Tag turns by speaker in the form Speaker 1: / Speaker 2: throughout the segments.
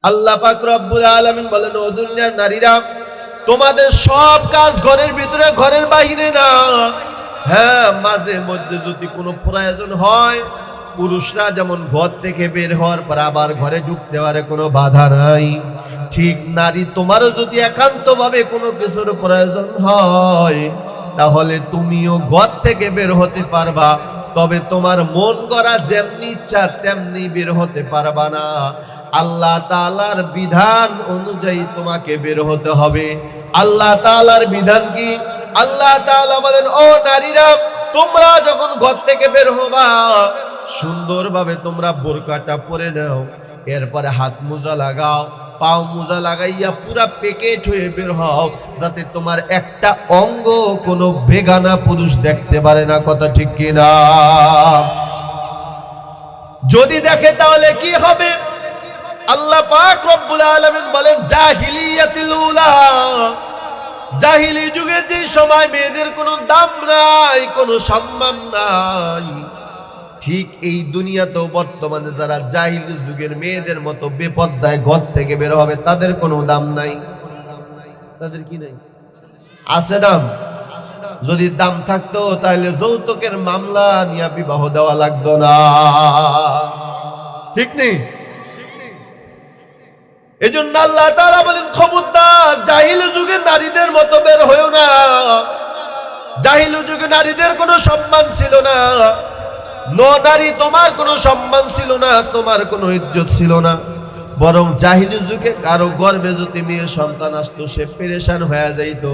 Speaker 1: আল্লাহ পাক রব্বুল আলামিন বলেন, ও দুনিয়ার নারীরা, তোমাদের সব কাজ ঘরের ভিতরে, ঘরের বাহিরে না। হ্যাঁ, মাঝে মধ্যে যদি কোনো প্রয়োজন হয়, পুরুষরা যেমন ঘর থেকে বের হওয়ার পর আবার ঘরে ঢুকতে পারে, কোনো বাধা নাই, ঠিক নারী তোমারও যদি একান্তভাবে কোনো কিছুর প্রয়োজন হয়, তাহলে তুমিও ঘর থেকে বের হতে পারবা। তবে তোমার মন করা যেমনি ইচ্ছা তেমনি বের হতে পারবা না। আল্লাহ তাআলার বিধান অনুযায়ী তোমাকে বের হতে হবে। আল্লাহ তাআলার বিধান কি? আল্লাহ তাআলা বলেন, ও নারীরা, তোমরা যখন ঘর থেকে বের হবা, সুন্দরভাবে তোমরা বোরকাটা পরে নাও, এরপরে হাত মোজা লাগাও, পাও মোজা লাগাইয়া পুরা প্যাকেট হয়ে বের হও, যাতে তোমার একটা অঙ্গ কোনো বেগানা পুরুষ দেখতে পারে না। কথা ঠিক কিনা? যদি দেখে তাহলে কি হবে? আল্লাহ পাক রব্বুল আলামিন বলেন, জাহিলিয়াতুল উলা, জাহিলি যুগে যে সময় মেয়েদের কোনো দাম নাই, কোনো সম্মান নাই, ঠিক এই দুনিয়াতেও বর্তমানে যারা জাহিলি যুগের মেয়েদের মতো বেপরদায় ঘর থেকে বের হবে, তাদের কোনো দাম নাই। তাদের কি নাই? আছে দাম। যদি দাম থাকতো তাহলে যৌতুকের মামলা নিয়ে বিবাহ দেওয়া লাগতো না। ঠিক নেই? এজন্য আল্লাহ তাআলা বলেন, খবরদার জাহিলি যুগের নারীদের মতো বের হয়ো না। জাহিলি যুগে নারীদের কোনো সম্মান ছিল না। নারী তোমার কোনো সম্মান ছিল না, তোমার কোনো ইজ্জত ছিল না। বরং জাহিলি যুগে কারো গর্ভে যদি মেয়ে সন্তান আসতো, সে পেরেশান হয়ে যাইতো।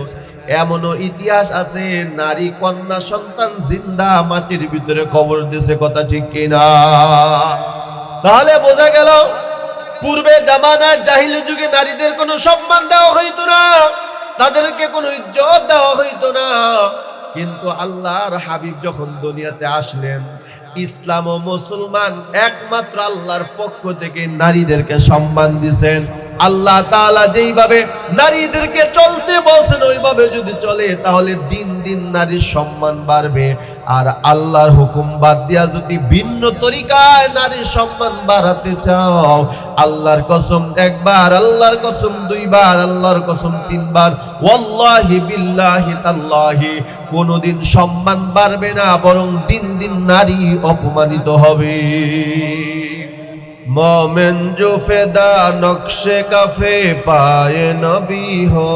Speaker 1: এমনও ইতিহাস আছে, নারী কন্যা সন্তান জিন্দা মাটির ভিতরে কবর দিয়েছে। কথা ঠিক কিনা? তাহলে বোঝা গেল, পূর্বে জামানায় জাহিলি যুগে নারীদের কোনো সম্মান দেওয়া হইতো না, তাদেরকে কোনো ইজ্জত দেওয়া হইতো না। কিন্তু আল্লাহর হাবিব যখন দুনিয়াতে আসলেন, ইসলাম ও মুসলমান একমাত্র আল্লাহর পক্ষ থেকে নারীদেরকে সম্মান দিয়েছেন। আল্লাহ তাআলা যেইভাবে নারীদেরকে চলতে বলছেন, ওইভাবে যদি চলে তাহলে দিন দিন নারীর সম্মান বাড়বে। আর আল্লাহর হুকুম বাদ দিয়া যদি ভিন্ন তরিকায় নারীর সম্মান বাড়াতে চাও, আল্লাহর কসম একবার, আল্লাহর কসম দুইবার, আল্লাহর কসম তিনবার, ওয়াল্লাহি বিল্লাহি তাল্লাহি, কোনদিন সম্মান বাড়বে না, বরং দিন দিন নারী অপমানিত হবে। मोमेन जो फेदा नक्शे कफे पाए नबी हो,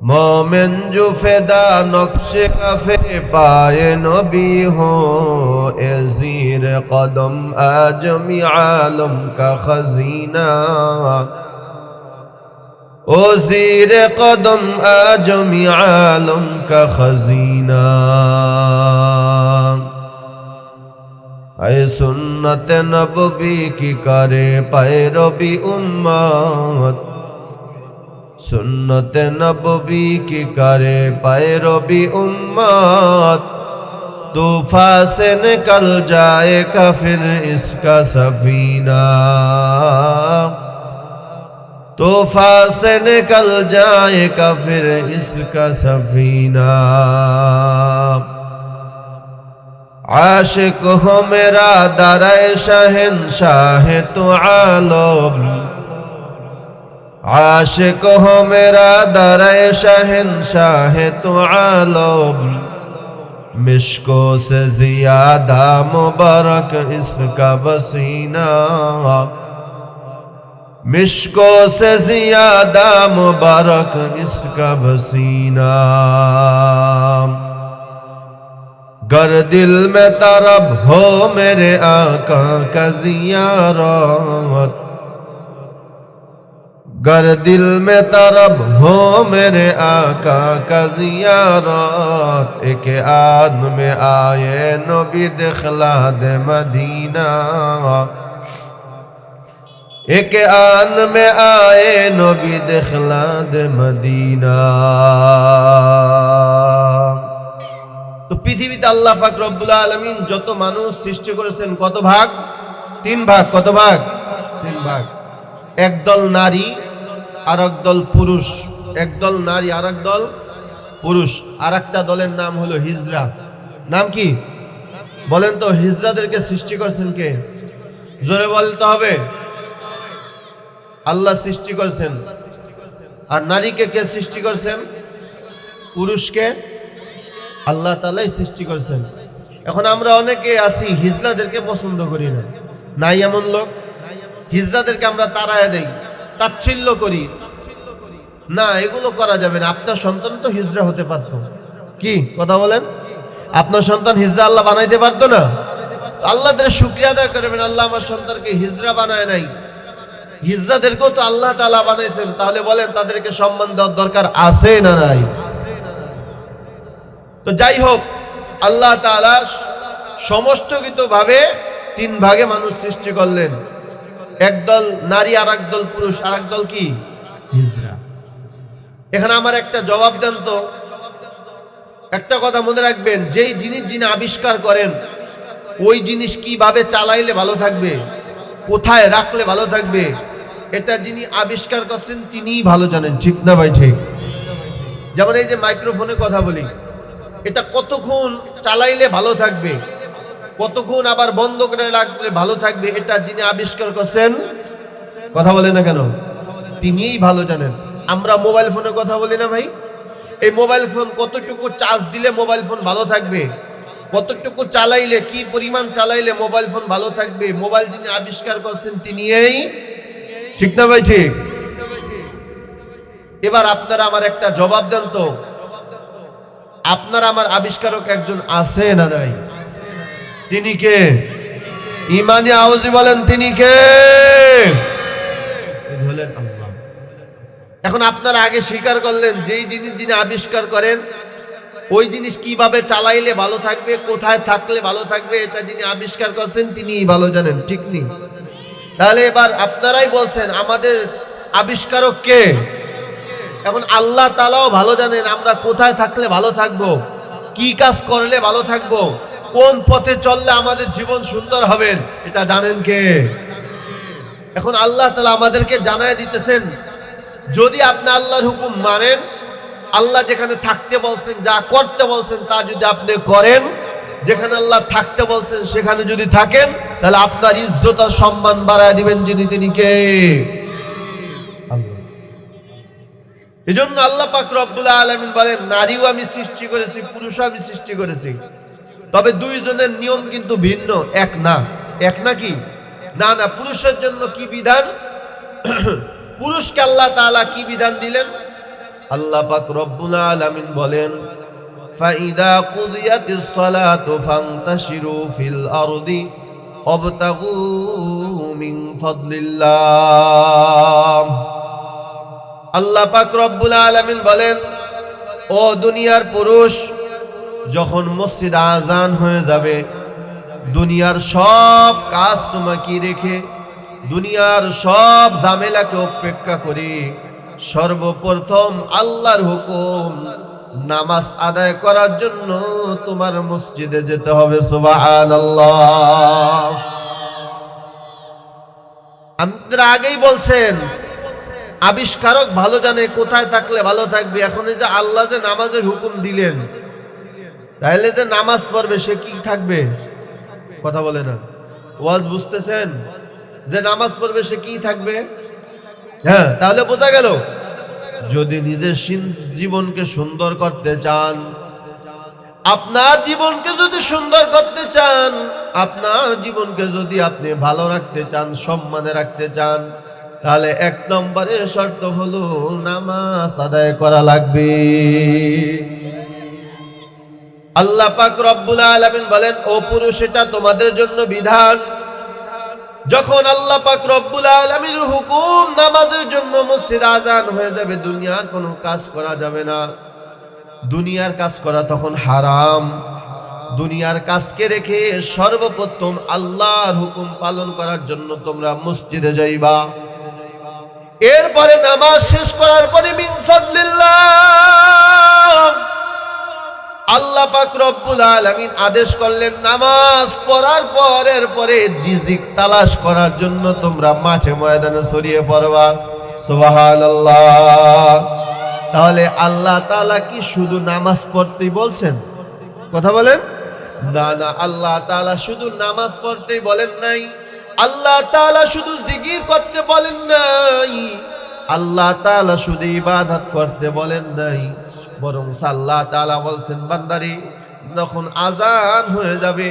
Speaker 1: मोमेन जो फेदा नक्शे कफे पाए नबी हो, ए ज़ीर कदम आजमी आलम का खजीना, ओ ज़ीर कदम आजमी आलम का खजीना। ऐ सुन्नत नबवी की करे पैरवी उम्मत, सुन्नत नबवी की करे पैरवी उम्मत, तूफान से निकल जाएगा फिर इसका सफीना, तूफान से निकल जाएगा फिर इसका सफीना। आशिक हो मेरा दरे शहंशाह तो आलम, आशिक हो मेरा दरे शहंशाह तो आलम, मिश्को से ज़ियादा मुबारक इसका बसीना, मिश्को से ज़ियादा मुबारक इसका बसीना। गर दिल में तरब हो मेरे आका का ज़ियारत, गर दिल में तरब हो मेरे आका का ज़ियारत, एक आन में आए नबी दिखला दे मदीना, एक आन में आए नबी दिखला दे मदीना। তো পৃথিবীতে আল্লাহ পাক রব্বুল আলামিন যত মানুষ সৃষ্টি করেছেন, কত ভাগ? 3 ভাগ। কত ভাগ? 3 ভাগ। একদল নারী আর একদল পুরুষ, একদল নারী আর একদল পুরুষ। আর একটা দলের নাম হলো হিজরা। নাম কি বলেন তো? হিজরাদেরকে সৃষ্টি করেছেন কে? জোরে বলতে হবে। আল্লাহ সৃষ্টি করেছেন। আর নারীকে কে সৃষ্টি করেছেন? পুরুষকে আল্লাহ তাআলাই সৃষ্টি করেছেন। এখন আমরা অনেকে আছি হিজড়াদেরকে পছন্দ করি না, নাই এমন লোক? হিজড়াদেরকে আমরা তাড়ায় দেই, তাচ্ছিল্য করি না, এগুলো করা যাবে না। আপনার সন্তান তো হিজড়া হতে পারতো, কি কথা বলেন? আপনার সন্তান হিজড়া আল্লাহ বানাইতে পারতো না? আল্লাহ তাআলা শুকরিয়া আদায় করবেন, আল্লাহ আমার সন্তানকে হিজড়া বানায় নাই, হিজড়াদেরকেও তো আল্লাহ তাআলা বানাইছেন। তাহলে বলেন তাদেরকে সম্মান দেওয়ার দরকার আছে না নাই? তো যাই হোক, আল্লাহ তাআলা সমষ্টিগতভাবে তিন ভাগে মানুষ সৃষ্টি করলেন। একদল নারী, আর একদল পুরুষ, আর একদল কি? হিজড়া। এখানে আমার একটা জবাব দেন তো। একটা কথা মনে রাখবেন, যেই জিনিস যিনি আবিষ্কার করেন ওই জিনিস কিভাবে চালাইলে ভালো থাকবে, কোথায় রাখলে ভালো থাকবে, এটা যিনি আবিষ্কার করছেন তিনিই ভালো জানেন, ঠিক না ভাই? ঠিক। যেমন এই যে মাইক্রোফোনে কথা বলি, এটা কতক্ষণ চালাইলে ভালো থাকবে, কতক্ষণ আবার বন্ধ করে রাখলে ভালো থাকবে, এটা যিনি আবিষ্কার করছেন, কথা বলে না কেন, তিনিই ভালো জানেন। আমরা মোবাইল ফোনে কথা বলি না ভাই, এই মোবাইল ফোন কতটুকু চার্জ দিলে মোবাইল ফোন ভালো থাকবে, কতটুকু চালাইলে, কি পরিমাণ চালাইলে মোবাইল ফোন ভালো থাকবে, মোবাইল যিনি আবিষ্কার করছেন তিনিই, ঠিক না ভাই? ঠিক। এবার আপনারা আমার একটা জবাব দেন তো, আপনার আমার আবিষ্কারক একজন আছে না নাই? তিনি কে? ইমানি আওয়াজে বলেন, তিনি কে? বলেন আল্লাহ। এখন আপনারা আগে স্বীকার করলেন যেই জিনিস যিনি আবিষ্কার করেন ওই জিনিস কিভাবে চালাইলে ভালো থাকবে, কোথায় থাকলে ভালো থাকবে, এটা যিনি আবিষ্কার করছেন তিনিই ভালো জানেন, ঠিক নেই? তাহলে এবার আপনারাই বলছেন আমাদের আবিষ্কারক কে? এখন আল্লাহ তাআলাও ভালো জানেন আমরা কোথায় থাকলে ভালো থাকবো, কি কাজ করলে ভালো থাকবো, কোন পথে চললে আমাদের জীবন সুন্দর হবে, এটা জানেন কে? এখন আল্লাহ তাআলা আমাদেরকে জানায় দিতেছেন, যদি আপনি আল্লাহর হুকুম মানেন, আল্লাহ যেখানে থাকতে বলছেন, যা করতে বলছেন তা যদি আপনি করেন, যেখানে আল্লাহ থাকতে বলছেন সেখানে যদি থাকেন, তাহলে আপনার ইজ্জত আর সম্মান বাড়ায় দিবেন যিনি, তিনি কে? আল্লাহ। এজন্য আল্লাহ পাক রব্বুল আলামিন বলেন, নারীও আমি সৃষ্টি করেছি, পুরুষও আমি সৃষ্টি করেছি, তবে দুইজনের নিয়ম কিন্তু ভিন্ন, এক না। এক নাকি? না না। পুরুষের জন্য কি বিধান? পুরুষকে আল্লাহ তাআলা কি বিধান দিলেন? আল্লাহ পাক রব্বুল আলামিন বলেন, ফাইদা কুদিয়াতিস সালাতু ফান্তাশিরু ফিল আরদি ওয়াবতাগু মিন ফাদলিল্লাহ। আল্লাহ পাক রব্বুল আলামিন বলেন, ও দুনিয়ার পুরুষ, যখন মসজিদ আজান হয়ে যাবে, দুনিয়ার সব কাজ তোমাকে রেখে, দুনিয়ার সব ঝামেলাকে উপেক্ষা করে সর্বপ্রথম আল্লাহর হুকুম নামাজ আদায় করার জন্য তোমার মসজিদে যেতে হবে। সুবহানাল্লাহ। আপনারা আগেই বলছেন আবিষ্কারক ভালো জানে কোথায় থাকলে ভালো থাকবে। এখন এই যে আল্লাহ যে নামাজের হুকুম দিলেন, তাহলে যে নামাজ পড়বে সে কি থাকবে? কথা বলে না, ওয়াজ বুঝতেছেন? যে নামাজ পড়বে সে কি থাকবে? হ্যাঁ, তাহলে বোঝা গেল, যদি নিজের জীবনকে সুন্দর করতে চান, আপনার জীবনকে যদি সুন্দর করতে চান, আপনার জীবনকে যদি আপনি ভালো রাখতে চান, সম্মানে রাখতে চান, তাহলে এক নম্বরের শর্ত হলো নামাজ আদায় করা লাগবে। আল্লাহ পাক রব্বুল আলামিন বলেন, ও পুরুষ, এটা তোমাদের জন্য বিধান, যখন আল্লাহ পাক রব্বুল আলামিনের হুকুম নামাজের জন্য মসজিদ আজান হয়ে যাবে, দুনিয়ার কোনো কাজ করা যাবে না। দুনিয়ার কাজ করা তখন হারাম। দুনিয়ার কাজকে রেখে সর্বপ্রথম আল্লাহর হুকুম পালন করার জন্য তোমরা মসজিদে যাইবা। এরপরে নামাজ শেষ করার পরে মিন ফাদলিল্লাহ, আল্লাহ পাক রব্বুল আলামিন আদেশ করলেন, নামাজ পড়ার পরের পরে রিজিক তালাশ করার জন্য তোমরা মাঠে ময়দানে ছড়িয়ে পড়বা। সুবহানাল্লাহ। তাহলে আল্লাহ তাআলা কি শুধু নামাজ পড়তেই বলছেন? কথা বলেন না। না, আল্লাহ তাআলা শুধু নামাজ পড়তেই বলেন নাই, আল্লাহ তাআলা শুধু জিকির করতে বলেন নাই, আল্লাহ তাআলা শুধু ইবাদত করতে বলেন নাই, বরং আল্লাহ তাআলা বলছেন বান্দারে যখন আজান হয়ে যাবে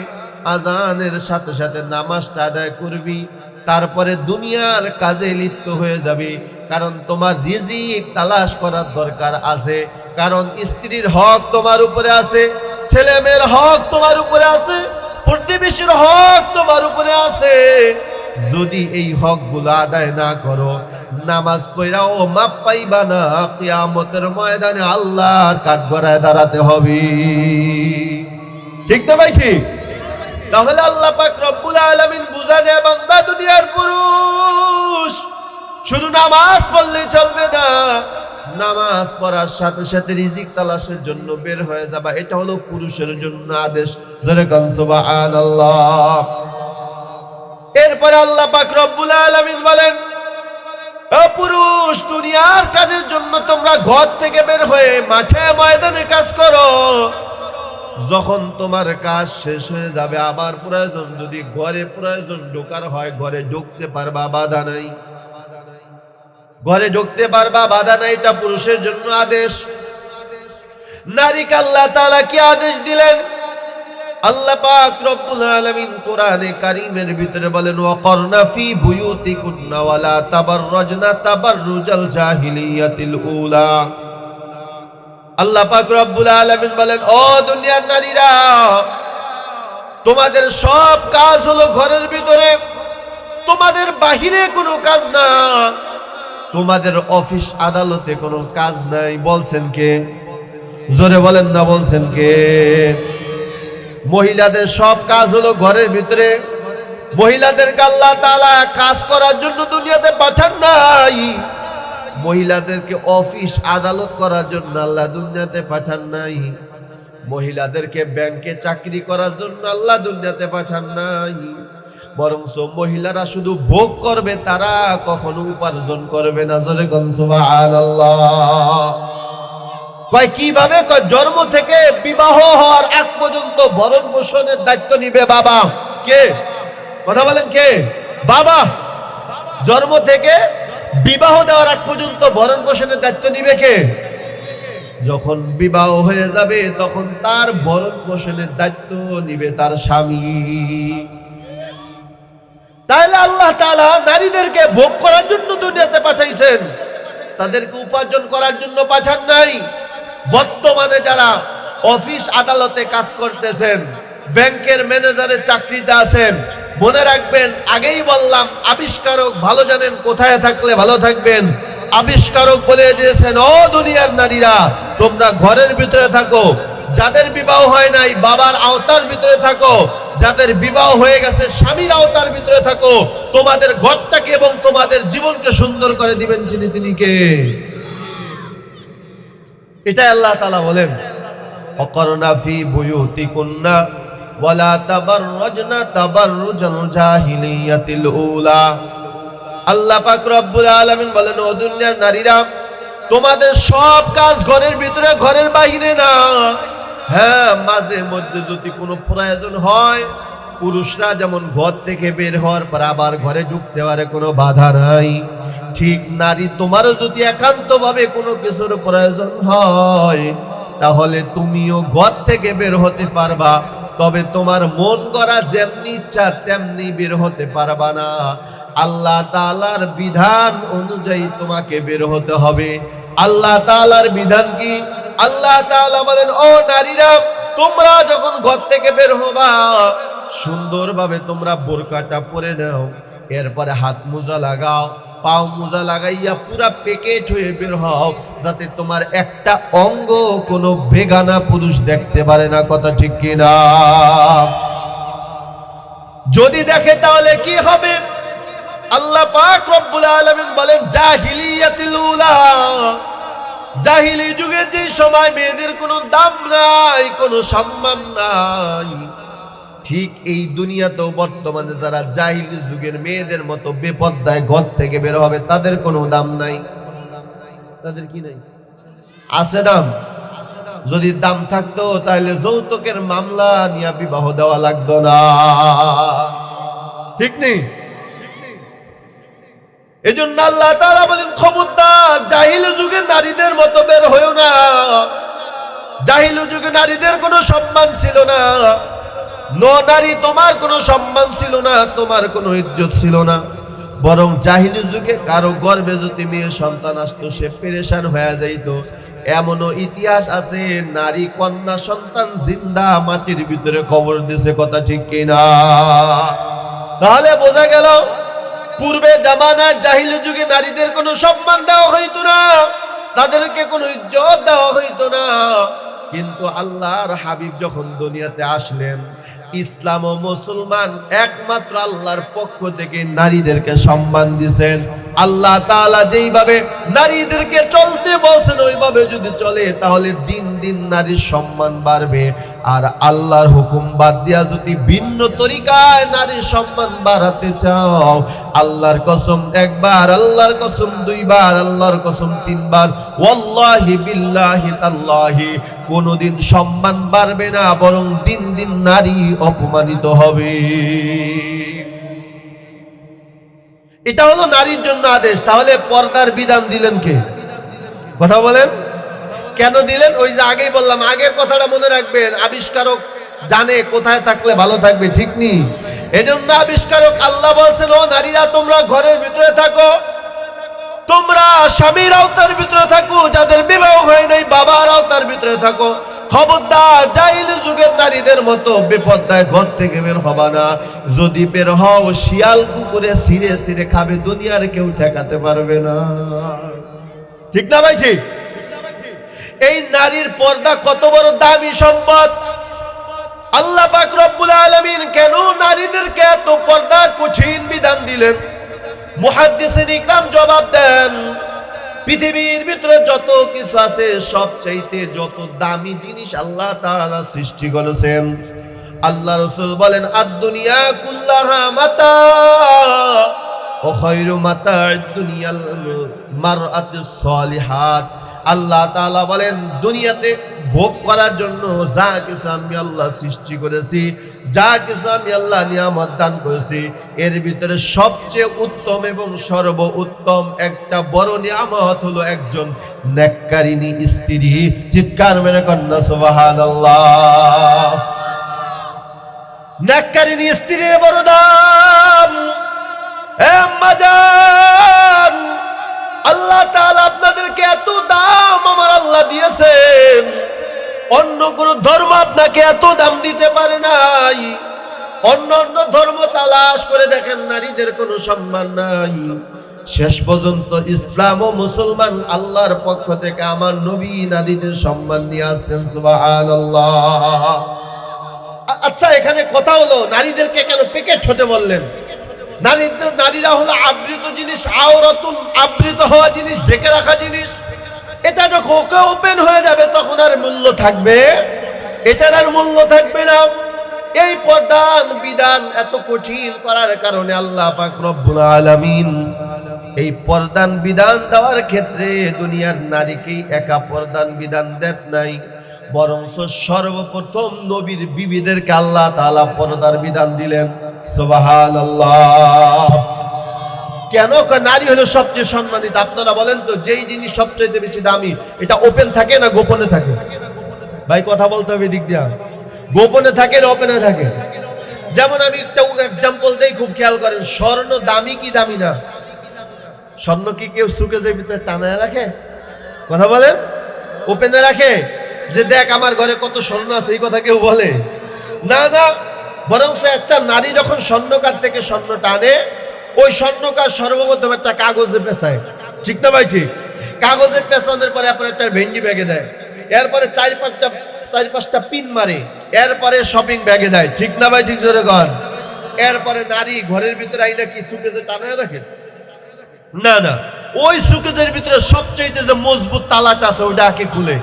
Speaker 1: আজানের সাথে সাথে নামাজটা আদায় করবি, তারপরে দুনিয়ার কাজে লিপ্ত হয়ে যাবে। কারণ তোমার রিজিক তালাশ করার দরকার আছে, কারণ স্ত্রীর হক তোমার উপরে আছে, ছেলেমেয়ের হক তোমার উপরে আছে, প্রতিবেশীর হক তোমার উপরে আছে। যদি এই হকগুলো আদায় না করো, নামাজ পড়াও মাপ পাইবা না, কিয়ামতের ময়দানে আল্লাহর কাঠগড়ায় দাঁড়াতে হবে। ঠিক তো ভাই? ঠিক। তাহলে আল্লাহ পাক রব্বুল আলামিন বুঝানে বান্দা দুনিয়ার পুরুষ শুধু নামাজ পড়লেই চলবে না, নামাজ পড়ার সাথে সাথে রিজিক তালাশের জন্য বের হয়ে যাবা, এটা হলো পুরুষের জন্য আদেশ। জোরে কান সুবহানাল্লাহ। এরপরে আল্লাহ পাক রব্বুল আলামিন বলেন, ও পুরুষ দুনিয়ার কাজের জন্য তোমরা ঘর থেকে বের হয়ে মাঠে ময়দানে কাজ করো। যখন তোমার কাজ শেষ হয়ে যাবে আবার প্রয়োজন যদি ঘরে প্রয়োজন ঢোকার হয় ঘরে ঢুকতে পারবা, বাধা নাই। ঘরে ঢুকতে পারবা, বাধা নাই। এটা পুরুষের জন্য আদেশ। নারীকে আল্লাহ তাআলা কি আদেশ দিলেন? আল্লাহ পাক রব্বুল আলামিন কোরআনে কারীমের ভিতরে বলেন, ওয়াকরনা ফি বুয়ুতিকুন্না ওয়ালা তাবাররাজনা তাবাররুজাল জাহিলিয়াতিল উলা। আল্লাহ পাক রব্বুল আলামিন বলেন, ও দুনিয়ার নারীরা, তোমাদের সব কাজ হলো ঘরের ভিতরে, তোমাদের বাহিরে কোনো কাজ না, তোমাদের অফিস আদালতে কোনো কাজ নাই। বলছেন কে? জোরে বলেন না, বলছেন কে? মহিলাদের সব কাজ হলো ঘরের ভিতরে। মহিলাদেরকে আল্লাহ তাআলা কাজ করার জন্য দুনিয়াতে পাঠান নাই, মহিলাদেরকে অফিস আদালত করার জন্য আল্লাহ দুনিয়াতে পাঠান নাই, মহিলাদেরকে ব্যাংকে চাকরি করার জন্য আল্লাহ দুনিয়াতে পাঠান নাই। বরঞ্চ মহিলারা শুধু ভোগ করবে, তারা কখনো উপার্জন করবে না। জোরে কোন সুবহানাল্লাহ। কয় কিভাবে? কয় জন্ম থেকে বিবাহ হওয়ার আগ পর্যন্ত ভরণ পোষণের দায়িত্ব নিবে বাবা। কে? কথা বলেন, কে? বাবা। জন্ম থেকে বিবাহ দেওয়ার আগ পর্যন্ত ভরণ পোষণের দায়িত্ব নিবে কে? যখন বিবাহ হয়ে যাবে তখন তার ভরণ পোষণের দায়িত্ব নিবে তার স্বামী। তাহলে আল্লাহ তাআলা নারীদেরকে ভোগ করার জন্য দুনিয়াতে পাঠাইছেন, তাদেরকে উপার্জন করার জন্য পাঠান নাই। বর্তমানে যারা অফিস আদালতে কাজ করতেছেন, ব্যাংকের ম্যানেজারের চাকরিতে আছেন, মনে রাখবেন, আগেই বললাম আবিষ্কারক ভালো জানেন কোথায় থাকলে ভালো থাকবেন। আবিষ্কারক বলে দিয়েছেন, ও দুনিয়ার নারীরা, তোমরা ঘরের ভিতরে থাকো, যাদের বিবাহ হয় নাই বাবার আওতার ভিতরে থাকো, যাদের বিবাহ হয়ে গেছে স্বামীর আওতার ভিতরে থাকো। তোমাদের ঘরটাকে এবং তোমাদের জীবনকে সুন্দর করে দিবেন যিনি, তিনি কে? এটা আল্লাহ তাআলা বলেন, ওয়াকরনা ফি বুয়ুতিকুন্না ওয়ালা তাবাররাজনা তাবাররুজাল জাহিলিয়াতিল উলা। আল্লাহ পাক রব্বুল আলামিন বলেন, ও দুনিয়ার নারীরা, তোমাদের সব কাজ ঘরের ভিতরে, ঘরের বাইরে না। হ্যাঁ, মাঝে মধ্যে যদি কোনো প্রয়োজন হয়, পুরুষরা যেমন ঘর থেকে বের হওয়ার পর আবার ঘরে ঢুকতে পারে, কোনো বাধা নাই। ঠিক নারী, তোমারও যদি একান্তভাবে কোনো কিছুর প্রয়োজন হয়, তাহলে তুমিও ঘর থেকে বের হতে পারবা, তবে তোমার মন করা যেমনি ইচ্ছা তেমনি বের হতে পারবা না। আল্লাহ তাআলার বিধান অনুযায়ী তোমাকে বের হতে হবে। আল্লাহ তাআলার বিধান কি? আল্লাহ তাআলা বলেন, ও নারীরা, তোমরা যখন ঘর থেকে বের হবা সুন্দরভাবে তোমরা বোরকাটা পরে নাও, এরপরে হাত মোজা লাগাও, পাও মোজা লাগাইয়া পুরা প্যাকেট হয়ে বের হও, যাতে তোমার একটা অঙ্গ কোনো বেগানা পুরুষ দেখতে পারে না। কথা ঠিক কিনা? যদি দেখে তাহলে কি হবে? আল্লাহ পাক রব্বুল আলামিন বলেন, জাহিলিয়াতুল উলা, জাহিলি যুগে যে সময় মেয়েদের কোনো দাম নাই, কোনো সম্মান নাই, ঠিক এই দুনিয়াতেও বর্তমানে যারা জাহিলি যুগের মেয়েদের মতো বেপরদায় ঘর থেকে বের হবে, তাদের কোনো দাম নাই। তাদের কি নাই? আছে দাম। যদি দাম থাকতো তাহলে যৌতুকের মামলা নিয়ে বিবাহ দেওয়া লাগতো না। ঠিক নেই? এজন্য আল্লাহ তাআলা বলেন, খবরদার জাহিল যুগে নারীদের মতো বের হইও না। জাহিল যুগে নারীদের কোনো সম্মান ছিল না। নারী তোমার কোনো সম্মান ছিল না, তোমার কোনো ইজ্জত ছিল না। বরং জাহিলি যুগে কারো গর্ভে যদি মেয়ে সন্তান আসতো, সে পেরেশান হয়ে যাইত। এমনও ইতিহাস আছে, নারী কন্যা সন্তান জিন্দা মাটির ভিতরে কবর দিছে। কথা ঠিক কিনা? তাহলে বোঝা গেল, পূর্বে জামানায় জাহিলি যুগে নারীদের কোনো সম্মান দেওয়া হইতো না, তাদেরকে কোনো ইজ্জত দেওয়া হইতো না। কিন্তু আল্লাহর হাবিব যখন দুনিয়াতে আসলেন, ইসলাম ও মুসলমান একমাত্র আল্লাহর পক্ষ থেকে নারীদেরকে সম্মান দিয়েছেন। আল্লাহ তাআলা যেইভাবে নারীদেরকে চলতে বলছেন, ওইভাবে যদি চলে তাহলে দিন দিন নারীর সম্মান বাড়বে। আর আল্লাহর হুকুম বাদ দিয়া যদি ভিন্ন তরিকায় নারীর সম্মান বাড়াতে চাও, আল্লাহর কসম একবার, আল্লাহর কসম দুইবার, আল্লাহর কসম তিনবার, ওয়াল্লাহি বিল্লাহি তাল্লাহি, কোনদিন সম্মান বাড়বে না, বরং দিন দিন নারী অপমানিত হবে। এটা হলো নারীর জন্য আদেশ। তাহলে পর্দার বিধান দিলেন কে? কথা বলেন, কেন দিলেন? ওই যে আগেই বললাম, আগের কথাটা মনে রাখবেন, আবিষ্কারক জানে কোথায় থাকলে ভালো থাকবে, ঠিক নি? এজন্য আবিষ্কারক আল্লাহ বলছেন, ও নারীরা তোমরা ঘরের ভিতরে থাকো, তোমরা স্বামীর আওতার ভিতরে থাকো, যাদের বিবাহ হয় নাই বাবার আওতার ভিতরে থাকো। খবরদার জাহিল যুগের নারীদের মতো বেপরদায় ঘর থেকে বের হবা না। যদি বের হও, শিয়াল কুকুরে ছিঁড়ে ছিঁড়ে খাবে, দুনিয়ার কেউ ঠেকাতে পারবে না। ঠিক না ভাই? ঠিক। এই নারীর পর্দা কত বড় দামি সম্পদ! আল্লাহ পাক রব্বুল আলামিন কেন নারীদেরকে এত পর্দার কঠিন বিধান দিলেন? মুহাদ্দিসিন ইকরাম জবাব দেন, পৃথিবীর ভিতরে যত কিছু আছে, সবচাইতে যত দামি জিনিস আল্লাহ তাআলা সৃষ্টি করেছেন, আল্লাহ রাসূল বলেন, আদ-দুনিয়া কুল্লাহা মাতা ওয়া খায়রু মাতা'আদ দুনিয়াল মারআতুস সালিহাত। আল্লাহ তাআলা বলেন, দুনিয়াতে ভোগ করার জন্য যা কিছু আমি আল্লাহ সৃষ্টি করেছি, যা কিছু আমি আল্লাহ নিয়ামত দান করেছি, এর ভিতরে সবচেয়ে উত্তম এবং সর্ব উত্তম একটা বড় নিয়ামত হলো একজন নেককারিনী স্ত্রী। চিৎকার মেরে কন্যা সুবহানাল্লাহ। নেককারিনী স্ত্রী বড় দাম। আম্মাজান, আল্লাহ তাআলা আপনাদেরকে এত দাম আমার আল্লাহ দিয়েছেন, অন্য কোন ধর্ম আপনাকে এত দাম দিতে পারে নাই। অন্য অন্য ধর্ম তালাশ করে দেখেন, নারীদের কোনো সম্মান নাই। শেষ পর্যন্ত ইসলাম ও মুসলমান আল্লাহর পক্ষ থেকে আমার নবী নারীদের সম্মান নিয়ে আসছেন। সুবহানাল্লাহ। আচ্ছা, এখানে কথা হলো, নারীদেরকে কেন প্যাকেট হতে বললেন? নারীরা হলো আবৃত জিনিস, আওরাতুন, আবৃত হওয়া জিনিস, ঢেকে রাখা জিনিস। এটা যখন ওপেন হয়ে যাবে তখন আর মূল্য থাকবে? এটার আর মূল্য থাকবে না। এই পর্দান বিধান এত কঠিন করার কারণে আল্লাহ পাক রব্বুল আলামিন এই পর্দান বিধান দেওয়ার ক্ষেত্রে দুনিয়ার নারীকেই একা পর্দান বিধান দেন নাই, বরং সর্বপ্রথম নবীর বিবিদেরকে আল্লাহ তাআলা পর্দার বিধান দিলেন। সুবহানাল্লাহ। কেন? নারী হলো সবচেয়ে সম্মানিত। আপনারা বলেন তো, যেই জিনিস সবচেয়ে বেশি দামি, এটা ওপেন থাকে না গোপনে থাকে? ভাই কথা বলতে হবে দিক দিয়া। গোপনে থাকে না ওপেনে থাকে? যেমন আমি একটা এক্সাম্পল দেই, খুব খেয়াল করেন। স্বর্ণ দামি কি দামি না? স্বর্ণ কি কেউ সুকেজের ভিতরে টানায় রাখে? কথা বলেন, ওপেনে রাখে যে দেখ আমার ঘরে কত স্বর্ণ আছে, এই কথা কেউ বলে না? না, বরং একটা নারী যখন স্বর্ণকার থেকে স্বর্ণ টানে, ওই স্বর্ণকার সর্বপ্রথম একটা কাগজে পেঁচায়। ঠিক না ভাই? ঠিক। কাগজে পেঁচানোর পরে একটা ভেঙ্গি ব্যাগে দেয়, এরপরে চার পাঁচটা পিন মারে, এরপরে শপিং ব্যাগে দেয়। ঠিক না ভাই? ঠিক জোরে কর। এরপরে নারী ঘরের ভিতরে আইনা কি সুকেজে টানায় রাখে? না না, ওই সুকেজের ভিতরে সবচেয়ে যে মজবুত তালাটা আছে ওইটা আগে খুলে,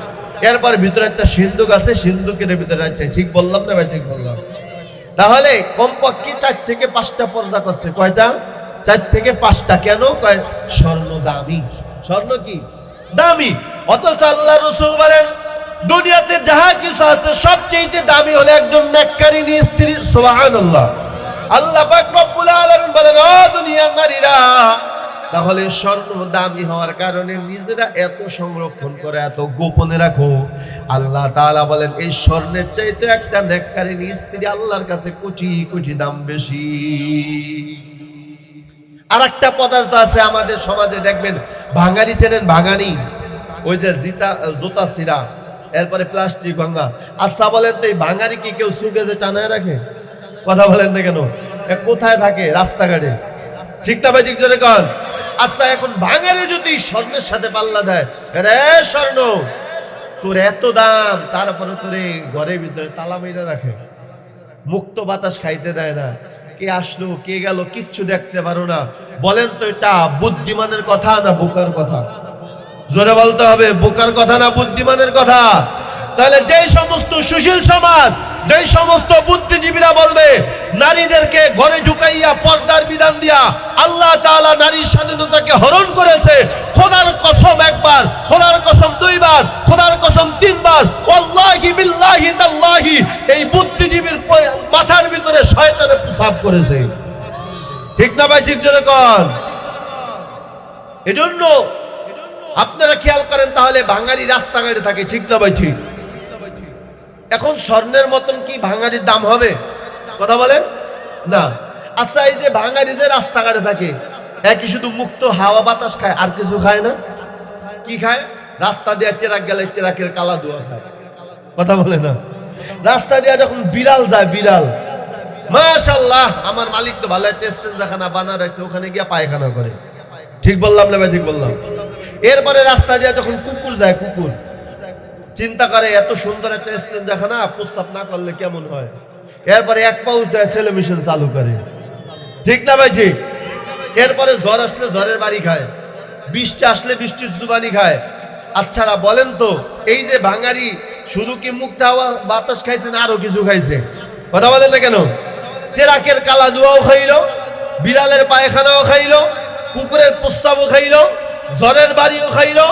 Speaker 1: এরপরে ভিতরে একটা সিন্ধুক আছে, সিন্ধুকের ভিতরে আছে। ঠিক বললাম না ভাই? ঠিক বললাম। তাহলে কমপক্ষে 4 থেকে 5টা পর্দা করছে। কয়টা? 4 থেকে 5টা। কেন? কয় স্বর্ণ দামি। স্বর্ণ কি দামি? অথচ আল্লাহ রাসূল বলেন, দুনিয়াতে যাহা কিছু আছে সবচেয়ে দামি হলো একজন নেককারিনী স্ত্রী। সুবহানাল্লাহ। আল্লাহ পাক রব্বুল আলামিন বলেন, ও দুনিয়ার নারীরা, তাহলে স্বর্ণ দামি হওয়ার কারণে নিজেরা এত সংরক্ষণ করে, এত গোপনে রাখো। আল্লাহ তাআলা বলেন এই স্বর্ণের চাইতে একটা নেককারিনী স্ত্রী আল্লাহর কাছে কোটি কোটি দাম বেশি। আর একটা পদার্থ আছে আমাদের সমাজে, দেখবেন ভাঙারি, চেনেন ভাঙানি? ওই যে জুতা ছিঁড়া, এরপরে প্লাস্টিক ভাঙা। আচ্ছা বলেন তো এই ভাঙারি কি কেউ সুকেজে টানায় রাখে? কথা বলেন না কেন? কোথায় থাকে? রাস্তাঘাটে। ঠিক না ভাই? ঠিক জোরে কন। আচ্ছা এখন ভাঙারি যদি স্বর্ণের সাথে পাল্লা দেয়, রে স্বর্ণ তোর এত দাম, তারপরে তোরে ঘরের ভিতরে তালা মেরে রাখে, মুক্ত বাতাস খাইতে দেয় না, কে আসলো কে গেল কিচ্ছু দেখতে পারো না। বলেন তো এটা বুদ্ধিমানের কথা না বোকার কথা? জোরে বলতে হবে, বোকার কথা না বুদ্ধিমানের কথা? তাহলে যেই সমস্ত সুশীল সমাজ, যেই সমস্ত বুদ্ধিজীবীরা বলবে নারীদেরকে ঘরে ঢুকাইয়া পর্দার বিধান দিয়া আল্লাহ তাআলা নারীর স্বাধীনতাকে হরণ করেছে, খোদার কসম একবার, খোদার কসম দুইবার, খোদার কসম তিনবার, ওয়াল্লাহি বিল্লাহি তাল্লাহি, এই বুদ্ধিজীবীর মাথার ভিতরে শয়তানে প্রসাব করেছে। ঠিক না ভাই? ঠিক জোরে কর। এজন্য আপনারা খেয়াল করেন, তাহলে ভাঙারি রাস্তাঘাটে থাকে, ঠিক না ভাই? ঠিক। এখন স্বর্ণের মতন কি ভাঙারির দাম হবে? কথা বলেন না। আচ্ছা এই যে ভাঙারি যে রাস্তাঘাটে থাকে, একই শুধু মুক্ত হাওয়া বাতাস খায়, আর কিছু খায় না? কি খায়? রাস্তা দিয়ে চেরাক গেলে চেরাকের কালা ধোয়া খায়। কথা বলে না? রাস্তা দিয়ে যখন বিড়াল যায়, বিড়াল, মাশাআল্লাহ আমার মালিক তো ভালো একটা ইস্তেঞ্জাখানা বানা রাখছে, ওখানে গিয়ে পায়খানা করে। ঠিক বললাম না ভাই? ঠিক বললাম। এরপরে রাস্তা দিয়ে যখন কুকুর যায়, কুকুর চিন্তা করে এত সুন্দর একটা ইস্তেঞ্জাখানা, প্রস্রাব না করলে কেমন হয়। এরপরে এক পা উঠে ছেলে মিশন চালু করে। ঠিক না ভাই? ঠিক। এরপরে ঝড় আসলে ঝড়ের বাড়ি খায়, বৃষ্টি আসলে বৃষ্টির জুবানি খায়। আচ্ছা বলেন তো এই যে ভাঙারি শুধু কি মুক্ত হাওয়া বাতাস খাইছে না আরো কিছু খাইছে? কথা বলেন না কেন? তেরাকের কালা ধোঁয়াও খাইলো, বিড়ালের পায়খানাও খাইলো, কুকুরের প্রস্রাবও খাইলো, ঝড়ের বাড়িও খাইলো,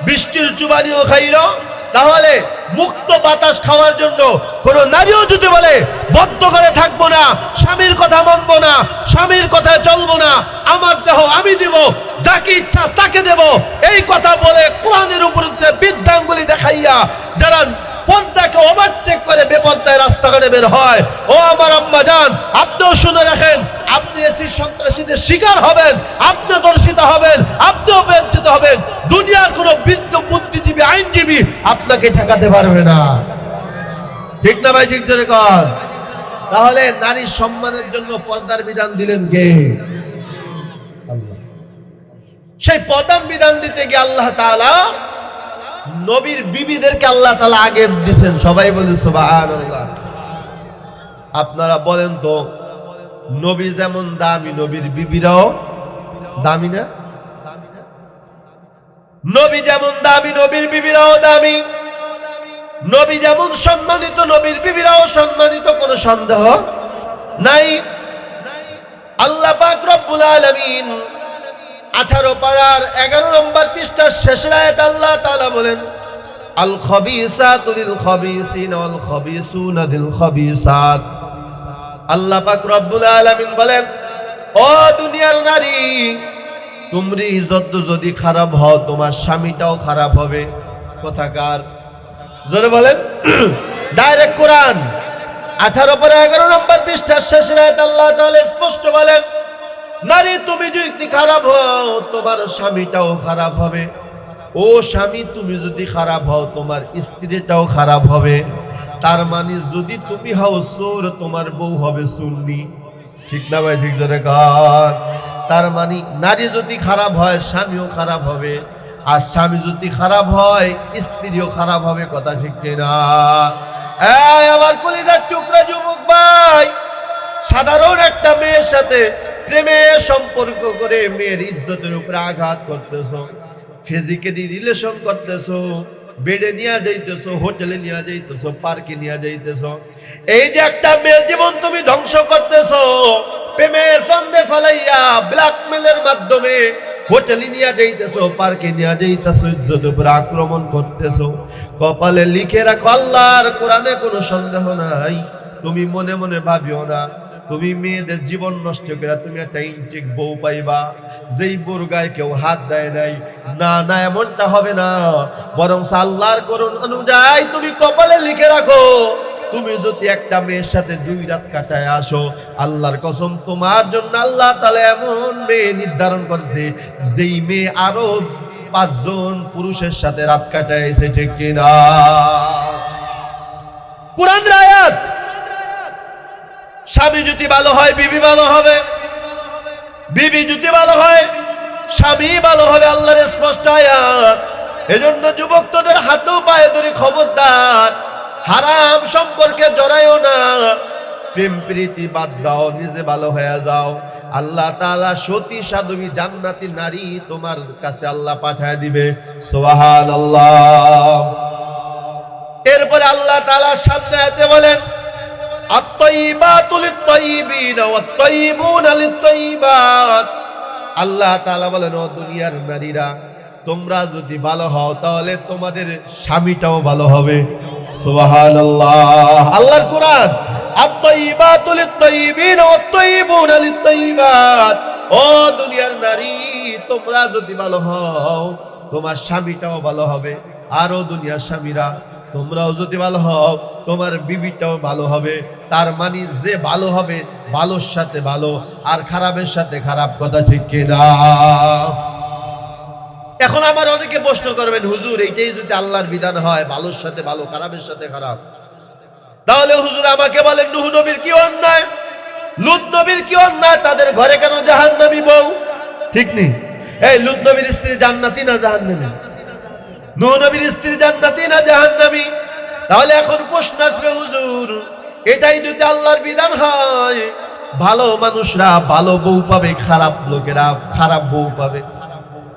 Speaker 1: বৃষ্টির চুবানিও খাইলো। তাহলে মুক্ত বাতাস খাওয়ার জন্য কোন নারীও যদি বলে বদ্ধ করে থাকবো না, স্বামীর কথা মানবো না, স্বামীর কথায় চলবো না, আমার দেহ আমি দিব, যাকে ইচ্ছা তাকে দেব, এই কথা বলে কোরআনের উপরে বৃদ্ধাঙ্গুলি দেখাইয়া যারা পর্দাকে ওভারটেক করে বেপর্দায় রাস্তাঘাটে বের হয়, ও আমার আম্মা জান, আপনিও শুনে রাখেন, আপনি এসির সন্ত্রাসীদের শিকার হবেন, আপনি দর্শিত হবেন, আপনিও বেজ্জিত হবেন। দুনিয়ার কোন বৃদ্ধ বুদ্ধিজীবী আইনজীবী আপনাকে ঠেকাতে পারবে না। ঠিক না ভাই? ঠিক জোরে কর। তাহলে নারীর সম্মানের জন্য পর্দার বিধান দিলেন কে? আল্লাহ। সেই পর্দার বিধান দিতে গিয়ে আল্লাহ তাআলা নবীর বিবিদেরকে আল্লাহ তাআলা আগে দিয়েছেন। সবাই বলে সুবহানাল্লাহ। আপনারা বলেন তো নবী যেমন দামি, নবীর বিবিরাও দামি না? নবী যেমন দামি, নবীর বিবিরাও দামি। নবী যেমন সম্মানিত, নবীর বিবিরাও সম্মানিত, কোনো সন্দেহ নাই। আল্লাহ পাক রব্বুল আলামিন 18 পারার 11 নম্বর পৃষ্ঠার শেষের আয়াতে আল্লাহ তাআলা বলেন, আল খাবিসাতু লিল খাবিসিনা ওয়াল খাবিসুনা লিল খাবিসাত। আল্লাহ পাক রব্বুল আলামিন বলেন, ও দুনিয়ার নারী, তোমরা যদি খারাপ হও তোমার স্বামীটাও খারাপ হবে। কথাকার জোরে বলেন। ডাইরেক্ট কোরআন 18 পারা 11 নম্বর পৃষ্ঠার শেষের আয়াতে আল্লাহ তাআলা স্পষ্ট বলেন, নারী তুমি যদি খারাপ হও তোমার স্বামীটাও খারাপ হবে। ও স্বামী তুমি যদি খারাপ হও তোমার স্ত্রীটাও খারাপ হবে। তার মানে যদি তুমি হও চোর তোমার বউ হবে সুন্নি। ঠিক না ভাই? ঠিক জোরে কর। তার মানে নারী যদি খারাপ হয় স্বামীও খারাপ হবে, আর স্বামী যদি খারাপ হয় স্ত্রীও খারাপ হবে। কথা ঠিক না? এই আমার কলিজার টুকরা যুবক ভাই, সাধারণ একটা মেয়ের সাথে প্রেমে সম্পর্ক করে মেয়ের ইজ্জতের উপরে আঘাত করতেছো, ফিজিক্যালি রিলেশন করতেছো, বেডে নিয়ে যাইতেছো, হোটেলে নিয়ে যাইতেছো, পার্কে নিয়ে যাইতেছো। এই যে একটা মেয়ের জীবন তুমি ধ্বংস করতেছো, প্রেমের ফান্দে ফালাইয়া ব্ল্যাকমেলের মাধ্যমে হোটেলে নিয়ে যাইতেছো, পার্কে নিয়ে যাইতেছো, ইজ্জতের উপরে আক্রমণ করতেছো। কপালে লিখে রাখো, আল্লাহর কোরআনে কোনো সন্দেহ নাই, তুমি মনে মনে ভাবিও না তুমি মেয়েদের জীবন নষ্ট করে তুমি একটা ইনটেক বউ পাইবা যেই বউর গায়ে কেউ হাত দেয় নাই। না না, এমনটা হবে না। বরং আল্লাহর করুন অনুযায়ী তুমি কপালে লিখে রাখো, তুমি যদি একটা মেয়ের সাথে 2 রাত কাটায় আসো, আল্লাহর কসম তোমার জন্য আল্লাহ তাআলা এমন মেয়ে নির্ধারণ করছে যেই মেয়ে আরো 5 জন পুরুষের সাথে রাত কাটাইছে, ঠিক কিনা? কুরআনের আয়াত। স্বামী যদি ভালো হয় বিবি ভালো হবে, বিবি যদি ভালো হয় স্বামী ভালো হবে, আল্লাহর স্পষ্ট আয়াত। এজন্য যুবক তোদের হাতে পায়ে ধরে খবরদার, হারাম সম্পর্কে জড়াইও না, প্রেম প্রীতি বাদ দাও, নিজে ভালো হয়ে যাও। আল্লাহ তাআলা সতী সাধবী জান্নাতি নারী তোমার কাছে আল্লাহ পাঠায় দিবে। সুবহানাল্লাহ। এরপরে আল্লাহ তাআলা সামনে আয়াতে বলেন আত-তাইয়্যিবাতু লিত-তাইয়্যিবিনা ওয়াত-তাইয়্যিবুনা লিত-তাইয়্যিবাত। আল্লাহ তাআলা বলেন, ও দুনিয়ার নারীরা, তোমরা যদি ভালো হও তাহলে তোমাদের স্বামীটাও ভালো হবে। সুবহানাল্লাহ। আল্লাহর কোরআন। আত-তাইয়্যিবাতু লিত-তাইয়্যিবিনা ওয়াত-তাইয়্যিবুনা লিত-তাইয়্যিবাত। ও দুনিয়ার নারী, তোমরা যদি ভালো হও তোমার স্বামীটাও ভালো হবে। আর ও দুনিয়ার স্বামীরা, তোমরাও যদি ভালো হও তোমার বিবিটাও ভালো হবে। তার মানে যে ভালো হবে ভালোর সাথে ভালো, আর খারাপের সাথে খারাপ, কথা ঠিক কিনা? এখন আমার অনেকে প্রশ্ন করবেন, হুজুর এইটাই যদি আল্লাহর বিধান হয়, ভালোর সাথে ভালো খারাপের সাথে খারাপ, তাহলে হুজুর আমাকে বলেন নূহ নবীর কি অন্যায়, লূত নবীর কি অন্যায়, তাদের ঘরে কেন জাহান্নামী বউ? ঠিক নেই? এই লূত নবীর স্ত্রী জান্নাতি না জাহান্নামী? নূহ নবীর স্ত্রী জান্নাতি না জাহান্নামী? তাহলে এখন প্রশ্ন আসবে, হুজুর এটাই যদি আল্লাহর বিধান হয়, ভালো মানুষরা ভালো বউ পাবে, খারাপ লোকেরা খারাপ বউ পাবে,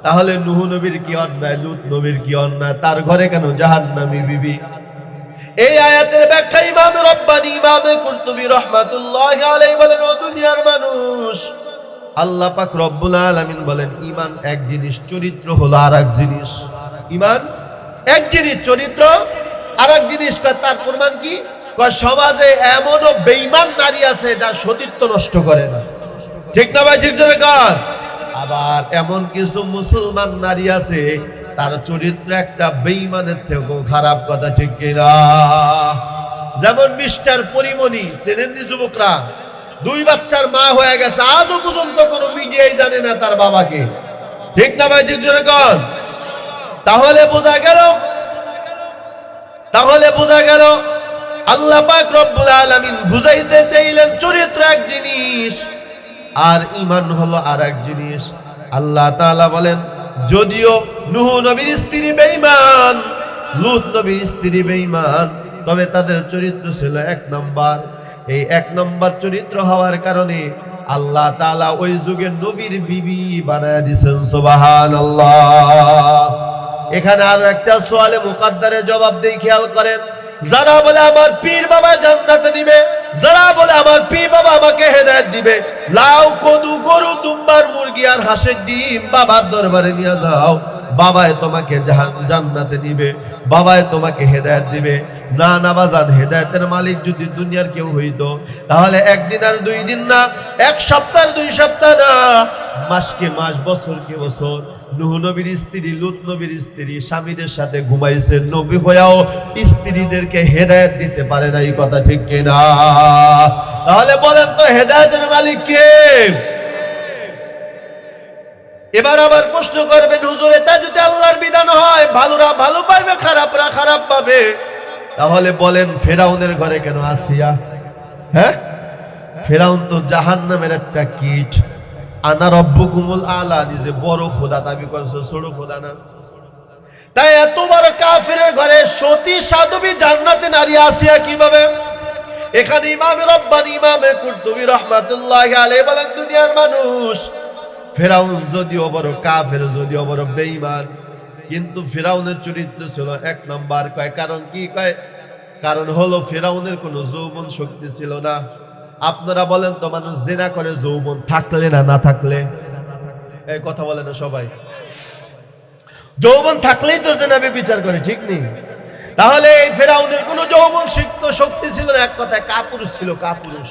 Speaker 1: তাহলে নূহ নবীর কি অন্যায়, লূত নবীর কি অন্যায়, তার ঘরে কেন জাহান্নামী বিবি? এই আয়াতের ব্যাখ্যা ইমাম রব্বানী ইমাম কুরতুবী রাহমাতুল্লাহি আলাইহি বলেন, ও দুনিয়ার মানুষ, আল্লাহ পাক রব্বুল আলামিন বলেন ঈমান এক জিনিস, চরিত্র হলো আরেক জিনিস। ঈমান এক জিনিস, চরিত্র আরেক জিনিস। তার প্রমাণ কি? সমাজে এমনও বেঈমান নারী আছে যা সতীত্ব নষ্ট করে না, ঠিক না ভাই? ঠিক জোরে কার? আবার এমন কিছু মুসলমান নারী আছে তার চরিত্র একটা বেঈমানের থেকেও খারাপ, কথা ঠিক কিনা? যেমন মিস্টার পরিমণি, চেনেন নি যুবকরা? 2 বাচ্চার মা হয়ে গেছে, আজও পর্যন্ত কোনো মিডিয়াই জানে না তার বাবাকে, ঠিক না ভাই? ঠিক জোরে কার? তাহলে বোঝা গেল আল্লাহ পাক রব্বুল আলামিন বুঝাইতে চাইলেন চরিত্র এক জিনিস আর ঈমান হলো আরেক জিনিস। আল্লাহ তাআলা বলেন, যদিও নূহ নবীর স্ত্রী বেঈমান, লূত নবীর স্ত্রী বেঈমান, তবে তাদের চরিত্র ছিল 1 নম্বর। এই 1 নম্বর চরিত্র হওয়ার কারণে আল্লাহ তাআলা ওই যুগের নবীর বিবি বানায় দিয়েছেন। সুবহানাল্লাহ। এখানে আরো একটা সওয়ালে মুকাদ্দারে জবাব দেই, খেয়াল করেন। যারা বলে আমার পীর বাবা জান্নাতে দিবে, যারা বলে আমার পীর বাবা আমাকে হেদায়েত দিবে, লাউ কদু গরু দুম্বার মুরগি আর হাঁসের ডিম বাবার দরবারে নিয়ে যাও, বাবাই তোমাকে জান্নাতে দিবে, বাবাই তোমাকে হেদায়েত দিবে। না না বাজান, হেদায়েতের মালিক যদি দুনিয়ার কেউ হইতো তাহলে 1 দিন আর 2 দিন না, 1 সপ্তাহ আর 2 সপ্তাহ না, মাসকে মাস, বছরকে বছর নূহ নবীর স্ত্রী, লূত নবীর স্ত্রী স্বামীদের সাথে ঘুমাইছে, নবী হয়েও স্ত্রীদেরকে হেদায়েত দিতে পারে না, এই কথা ঠিক কিনা? তাহলে বলেন তো হেদায়েতের মালিক কে? এবার আবার প্রশ্ন করবেন, হুজুর এটা যদি আল্লাহর বিধান হয়, ভালোরা ভালো পাবে, খারাপরা খারাপ পাবে, তাহলে বলেন ফেরাউনের ঘরে কেন আসিয়া? হ্যাঁ, ফেরাউন তো জাহান্নামের একটা কীট। আনা রব্বুকুমুল আলা, নিজে বড় খোদা দাবি করছে, ছোট খোদা না। তাই এত বড় কাফিরের ঘরে সতী সাধবী জান্নাতে নারী আসিয়া কিভাবে? এখানে ইমাম রব্বানী ইমাম কুরতুবী রাহমাতুল্লাহি আলাইহি বলেন, দুনিয়ার মানুষ, ফেরাউন যদিও বড় কাফের, যদিও বড় বেঈমান, কিন্তু ফেরাউনের চরিত্র ছিল 1 নম্বর। কয় কারণ কি? কয় কারণ হলো ফেরাউনের কোনো যৌবন শক্তি ছিল না। আপনারা বলেন তো, মানুষ জিনা করে যৌবন থাকলে না থাকলে? এই কথা বলে না সবাই? যৌবন থাকলেই তো জিনা বিচার করে, ঠিক নেই? তাহলে এই ফেরাউনের কোনো যৌবন শক্তি ছিল না, এক কথায় কাপুরুষ ছিল, কাপুরুষ।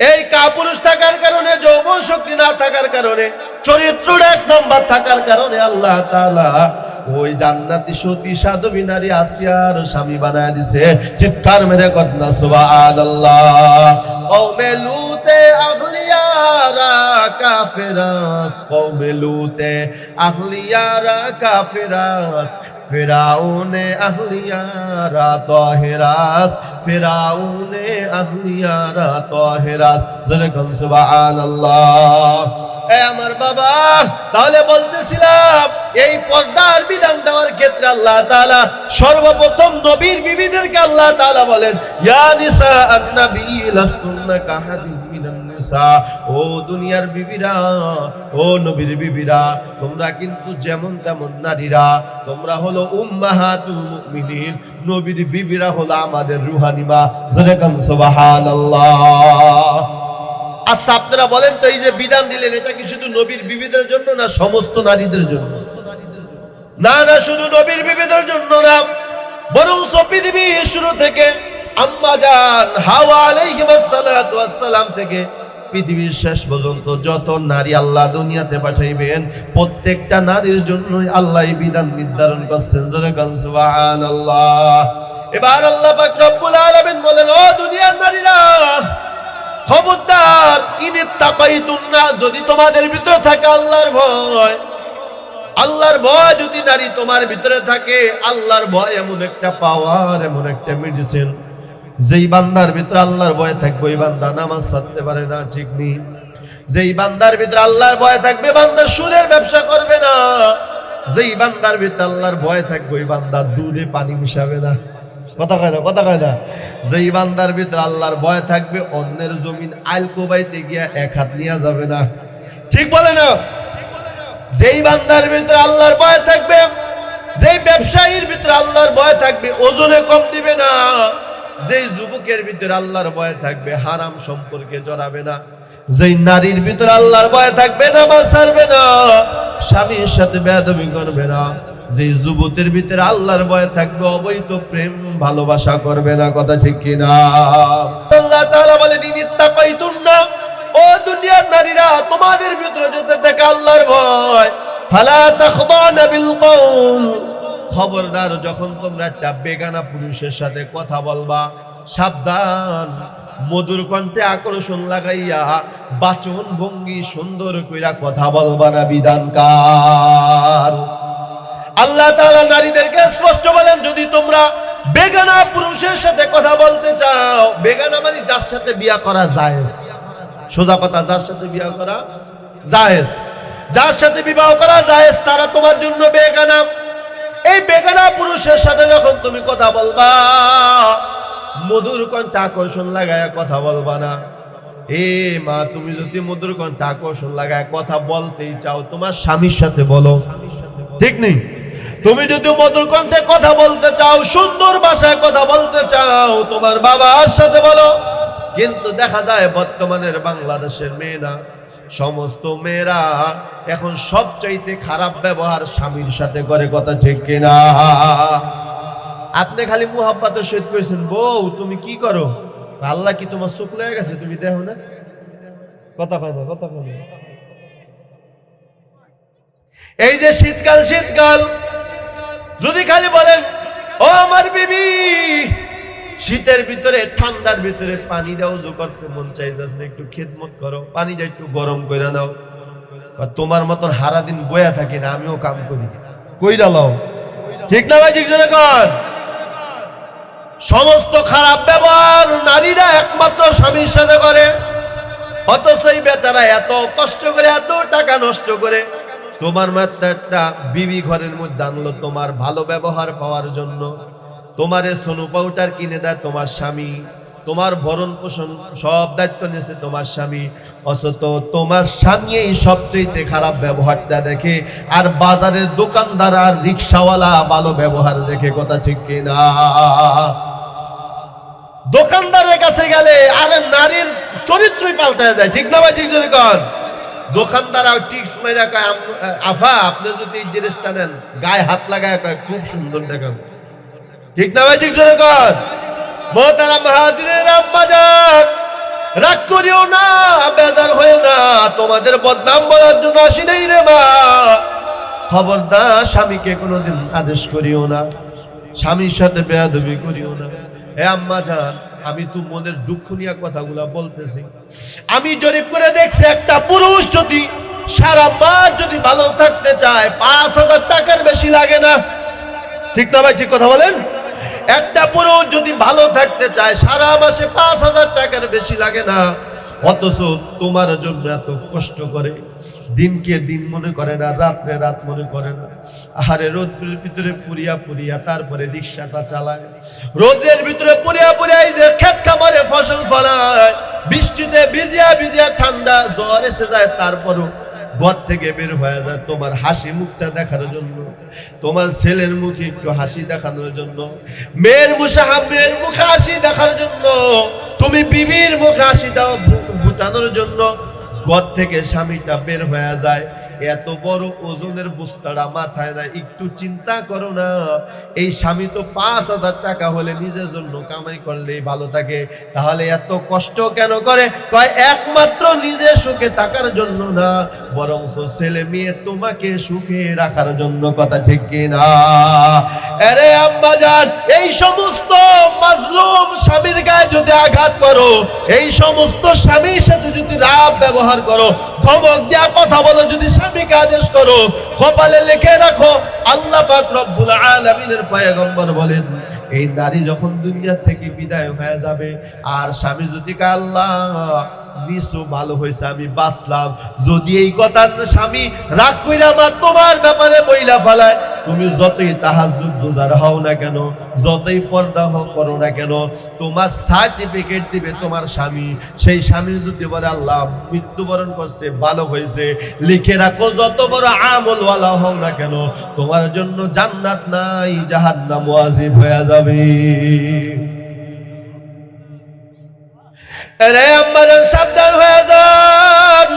Speaker 1: এই কাপুরুষ থাকার কারণে, যৌবন শক্তি না থাকার কারণে, চরিত্রটা এক নম্বর থাকার কারণে আল্লাহ তাআলা ওই জান্নাতি সতী সাধবী নারী আসিয়ার স্বামী বানায় দিছে। চিৎকার মেরে কন্যা সুবহানাল্লাহ। কওমে লুতে আহলিয়ারা কাফেরাস, কওমে লুতে আহলিয়ারা কাফেরাস, ফিরাউনে আহলিয়ারা তাহেরাস, ফিরাউনে আহলিয়ারা তাহেরাস। যেরকম সুবহানাল্লাহ। এ আমার বাবা, তাহলে বলতেছিলাম এই পর্দার বিধান দেওয়ার ক্ষেত্রে আল্লাহ তাআলা সর্বপ্রথম নবীর বিবিদেরকে আল্লাহ তাআলা বলেন, ইয়া নিসা আন-নবী লাস্তুন্না কাহাদিন মিনান নিসা। ও দুনিয়ার বিবিরা, ও নবীর বিবিরা, তোমরা কিন্তু যেমন তেমন নারীরা, তোমরা হলো উম্মাহাতুল মুমিনিন। নবীর বিবিরা হলো আমাদের রুহানি মা। যেরকম সুবহানাল্লাহ। আচ্ছা, আপনারা বলেন তো, এই যে বিধান দিলেন, এটা কি শুধু নবীর বিবিদের জন্য না সমস্ত নারীদের জন্য? না, না, শুধু নবীর বিবিদের জন্য না, বরং পৃথিবী শুরু থেকে আম্মা জান হাওয়া আলাইহিস সালাতু ওয়াস সালাম থেকে পৃথিবীর শেষ পর্যন্ত যত নারী আল্লাহ দুনিয়াতে পাঠাইবেন, প্রত্যেকটা নারীর জন্যই আল্লাহ এই বিধান নির্ধারণ করছেন। যেরকম সুবহানাল্লাহ। এবার আল্লাহ পাক রব্বুল আলামিন বলেন, ও দুনিয়ার নারীরা, খবরদার, ইনিত্তাকাইতুন্না, যদি তোমাদের ভিতরে থাকে আল্লাহর ভয়, আল্লাহর ভয় যদি নারী তোমার ভিতরে থাকে, আল্লাহর ভয় এমন একটা পাওয়ার, এমন একটা মেডিসিন, যেই বান্দার ভিতরে আল্লাহর ভয় থাকবে ওই বান্দা নামাজ ছাড়তে পারে না, ঠিক নেই। যেই বান্দার ভিতরে আল্লাহর ভয় থাকবে, বান্দা সুদের ব্যবসা করবে না। যেই বান্দার ভিতরে আল্লাহর ভয় থাকবে ওই বান্দা দুধে পানি মিশাবে না। কথা কয় না, কথা কয় না। যেই বান্দার ভিতরে আল্লাহর ভয় থাকবে, অন্যের জমিন আইল কোবাইতে গিয়া এক হাত নিয়ে যাবে না। ঠিক বলে না? যেই বান্দার ভিতরে আল্লাহর ভয় থাকবে, যেই ব্যবসায়ীর ভিতরে আল্লাহর ভয় থাকবে, ওজনে কম দিবে না। যেই যুবকের ভিতরে আল্লাহর ভয় থাকবে, হারাম সম্পর্কে জড়াবে না। যেই নারীর ভিতরে আল্লাহর ভয় থাকবে, নামাজ ছাড়বে না, স্বামীর সাথে বেয়াদবি করবে না। যেই যুবতীর ভিতরে আল্লাহর ভয় থাকবে, অবৈধ প্রেম ভালোবাসা করবে না। কথা ঠিক কিনা? আল্লাহ তাআলা বলেন, ইনিত্তাকাইতুন্না, ও দুনিয়ার নারীরা, তোমাদের ভিতরে যদি থাকে আল্লাহর ভয়, ফালা তাখদানা বিল কওল, খবরদার, যখন তোমরা একটা বেগানা পুরুষের সাথে কথা বলবা, সাবধান, মধুর কণ্ঠে আকর্ষণ লাগাইয়া বাচন ভঙ্গি সুন্দর কইরা কথা বলবা না। বিধানকার আল্লাহ তাআলা নারীদেরকে স্পষ্ট বলেন, যদি তোমরা বেগানা পুরুষের সাথে কথা বলতে চাও, বেগানা মানে যার সাথে বিয়া করা জায়েজ। সোজা কথা, যার সাথে বিয়া করা জায়েজ, যার সাথে বিবাহ করা জায়েজ, তারা তোমার জন্য বেগানা। এই বেগানা পুরুষের সাথে যখন তুমি কথা বলবা, মধুর কণ্ঠে আকর্ষণ লাগায় কথা বলবা না। এ মা, তুমি যদি মধুর কণ্ঠে আকর্ষণ লাগায় কথা বলতেই চাও, তোমার স্বামীর সাথে বলো, ঠিক নেই? তুমি যদি মধুর কণ্ঠে কথা বলতে চাও, সুন্দর ভাষায় কথা বলতে চাও, তোমার বাবার সাথে বলো। কিন্তু দেখা যায় বর্তমানের বাংলাদেশের মেয়েরা, সমস্ত মেয়েরা এখন সবচাইতে খারাপ ব্যবহার স্বামীর সাথে করে। কথা ঠিক কিনা? আপনি খালি মুহাব্বতের সহিত কইছেন, বউ তুমি কি করো, আল্লাহ কি তোমার চোখ লেগে গেছে, তুমি দেখো না? কথা কয় না, কথা কয় না। এই যে শীতকাল, শীতকাল যদি খালি বলেন, ও আমার বিবি, শীতের ভিতরে ঠান্ডার ভিতরে পানি দাও, যে করতে মন চাইতেছে না, একটু খেদমত করো, পানিটা একটু গরম করে দাও। তোমার মতন হারা দিন বয়া থাকি না, আমিও কাম করি, কইরা লও। ঠিক না ভাই? ঠিক কর। সমস্ত খারাপ ব্যবহার নারীরা একমাত্র স্বামীর সাথে করে, অথচ এই বেচারা এত কষ্ট করে, এত টাকা নষ্ট করে তোমার মাত্র একটা বিবি ঘরের মধ্যে আনলো তোমার ভালো ব্যবহার পাওয়ার জন্য। তোমারে সোনু পাউডার কিনে দেয় তোমার স্বামী, তোমার ভরণ পোষণ সব দায়িত্ব নিয়েছে তোমার স্বামী, অথচ তোমার স্বামী এই সবচেয়ে খারাপ ব্যবহারটা দেখে, আর বাজারের দোকানদার আর রিক্সাওয়ালা ভালো ব্যবহার দেখে। কথা ঠিক কিনা? দোকানদারের কাছে গেলে আরে নারীর চরিত্রই পাল্টায় যায়। ঠিক না ভাই? ঠিক জোরে কর। দোকানদার টিক্স মেরা কয়, আফা আপনি যদি এই জিনিসটা নেন, গায়ে হাত লাগায় কয় খুব সুন্দর দেখাবো। ঠিক না ভাই? ঠিক জোরে কর। মোহতারাম হাজিরিন, আম্মা জান রাগ করিও না, বেজার হইও না, তোমাদের বদনাম বলার জন্য আসি নাই রে মা। খবরদার স্বামীকে কোনোদিন আদেশ করিও না, স্বামীর সাথে বেয়াদবি করিও না। হে আম্মা জান, আমি তো মনের দুঃখ নিয়ে কথাগুলা বলতেছি। আমি জরিপ করে দেখছি, একটা পুরুষ যদি সারা মাস যদি ভালো থাকতে চায় 5,000 টাকার বেশি লাগে না। ঠিক না ভাই? ঠিক কথা বলেন। একটা পুরুষ যদি ভালো থাকতে চায় সারা মাসে 5,000 টাকার বেশি লাগে না। অথচ তোমার জন্য এত কষ্ট করে, দিনকে দিন মনে করে না, রাত্রে রাত মনে করে না। আহারে রোদের ভিতরে পুরিয়া পুরিয়া তারপরে রিক্সাটা চালায়, রোদের ভিতরে পুরিয়া পুরিয়া এই যে ক্ষেত খামারে ফসল ফলায়, বৃষ্টিতে ভিজিয়া ভিজিয়া ঠান্ডা জ্বর এসে যায়, তারপরও ঘর থেকে বের হয়ে যায় তোমার হাসি মুখটা দেখার জন্য, তোমার ছেলের মুখে একটু হাসি দেখানোর জন্য, মেয়ের মুখে হাসি দেখার জন্য, তুমি বিবির মুখে হাসি দাও ফুটানোর জন্য ঘর থেকে স্বামীটা বের হয়ে যায়। এত বড় ওজনের বস্তাটা মাথায় না, একটু চিন্তা করো না। এই স্বামী তো 5,000 টাকা হলে নিজের জন্য কামাই করলেই ভালো থাকে, তাহলে এত কষ্ট কেন করে? কয় একমাত্র নিজের সুখে থাকার জন্য না, বরং ছেলে মেয়ে তোমাকে সুখে রাখার জন্য। কথা ঠিক কিনা? আরে আম্মা জান, এই সমস্ত মাজলুম স্বামীর গায়ে যদি আঘাত করো, এই সমস্ত স্বামীর সাথে যদি রাগ ব্যবহার করো, ধমক দেয়া কথা বলো, যদি স্বামীকে আদেশ করো, কপালে লিখে রাখো, আল্লাহ পাক রব্বুল আলামিনের পয়গম্বর বলেন, এই নারী যখন দুনিয়া থেকে বিদায় হয়ে যাবে, আর স্বামী যদি কা আল্লাহ নিশ্চয় ভালো হয়েছে আমি বাঁচলাম, যদি এই কথা স্বামী রাগ কইরা আমার তোমার ব্যাপারে বইলা ফেলায়, তুমি যতই তাহাজ্জুদ গুজার হও না কেন, যতই পর্দা করো না কেন, তোমার সার্টিফিকেট দিবে তোমার স্বামী। সেই স্বামী যদি বলে আল্লাহ মৃত্যুবরণ করছে ভালো হয়েছে, লিখে রাখো যত বড় আমল ওয়ালা হও না কেন, তোমার জন্য জান্নাত নাই, জাহান্নাম ওয়াজিব হয়ে যাবে। আরে আম্মা জান, সাবধান হয়ে যান,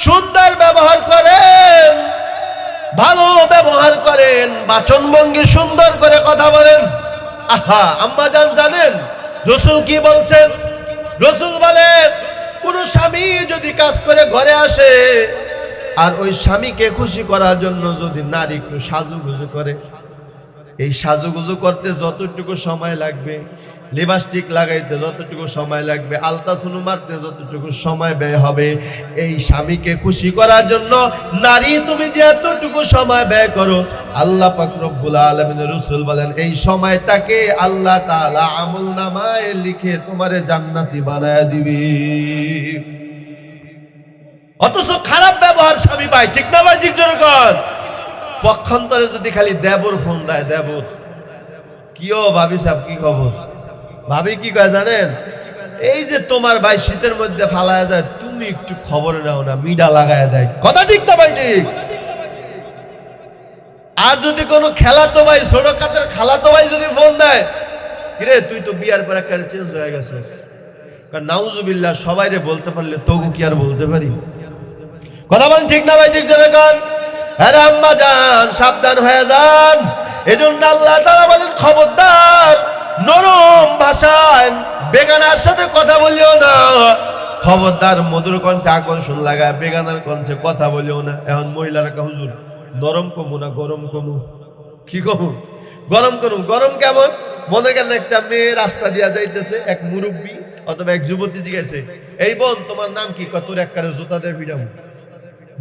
Speaker 1: সুন্দর ব্যবহার করেন, ভালো ব্যবহার করেন, বাচন ভঙ্গি সুন্দর করে কথা বলেন। আহা আম্মা জান জানেন রাসূল কি বলছেন? রাসূল বলেন, কোন স্বামী যদি কাজ করে ঘরে আসে, আর ওই স্বামীকে খুশি করার জন্য যদি নারী একটু সাজুগুজু করে, এই সাজুগুজু করতে যতটুকু সময় লাগবে, লিপস্টিক লাগাইতে যতটুকু সময় লাগবে, আলতাসুনু মারতে যতটুকু সময় ব্যয় হবে, এই স্বামীকে খুশি করার জন্য নারী তুমি যে এতটুকু সময় ব্যয় করো, আল্লাহ পাক রব্বুল আলামিনের রাসূল বলেন, এই সময়টাকে আল্লাহ তাআলা আমলনামায় লিখে তোমারে জান্নাতি বানায় দিবে। অথচ খারাপ ব্যবহার স্বামী পায়। ঠিক না ভাই? ঠিক জোরে কর। পক্ষান্তরে যদি খালি দেবর ফোন দেয়, দেবর কিও ভাবি সাহেব কি খবর, ভাবি কি কয় জানেন, এই যে তোমার ভাই শীতের মধ্যে ফালায় যায়, তুমি একটু খবর নাও না, মিডা লাগায় দেয়। কথা ঠিক না ভাই? ঠিক। আর যদি কোনো খেলাতো ভাই, ছোট কাতের খালাতো ভাই যদি ফোন দেয়, কিরে তুই তো বিয়ার পর একটা চেঞ্জ হয়ে গেছিস, কারণ নাউজুবিল্লাহ সবাই রে বলতে পারলে তোকে কি আর বলতে পারি? কথা বলেন ঠিক না ভাই? ঠিক জোরে কর। আরে আম্মা জান, সাবধান হয়ে যান। এজন্য আল্লাহ তাআলা বলেন, খবরদার নরম ভাষায় বেগানার সাথে কথা বলিও না, খবরদার মধুর কণ্ঠে আকর্ষণ লাগায় বেগানার কণ্ঠে কথা বলিও না। এখন মহিলারা কা হুজুর নরম কমু না গরম কমু? কি কমু? গরম কমু। গরম কেমন? মনে করেন একটা মেয়ে রাস্তা দিয়া যাইতেছে, এক মুরব্বী অথবা এক যুবতী জিজ্ঞাসে, এই বোন তোমার নাম কি? কত একবারে জুতা দিয়ে পিটাম।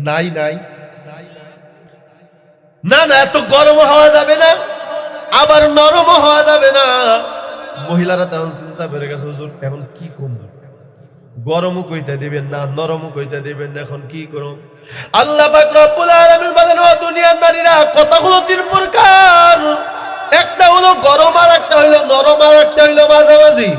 Speaker 1: নাই নাই না না, এত গরম হওয়া যাবে না, আবার নরম হওয়া যাবে না। মহিলারা তখন চিন্তা বেড়ে গেছে, হুজুর এখন কি করব? গরমও কইতে দিবেন না, নরমও কইতে দিবেন না, এখন কি করব? আল্লাহ পাক রব্বুল আলামিন বলেন, ও দুনিয়ার নারীরা, কথাগুলো তিন প্রকার, একটা হলো গরম, আর একটা হইলো নরম, আর একটা হইলো মাঝামাঝি।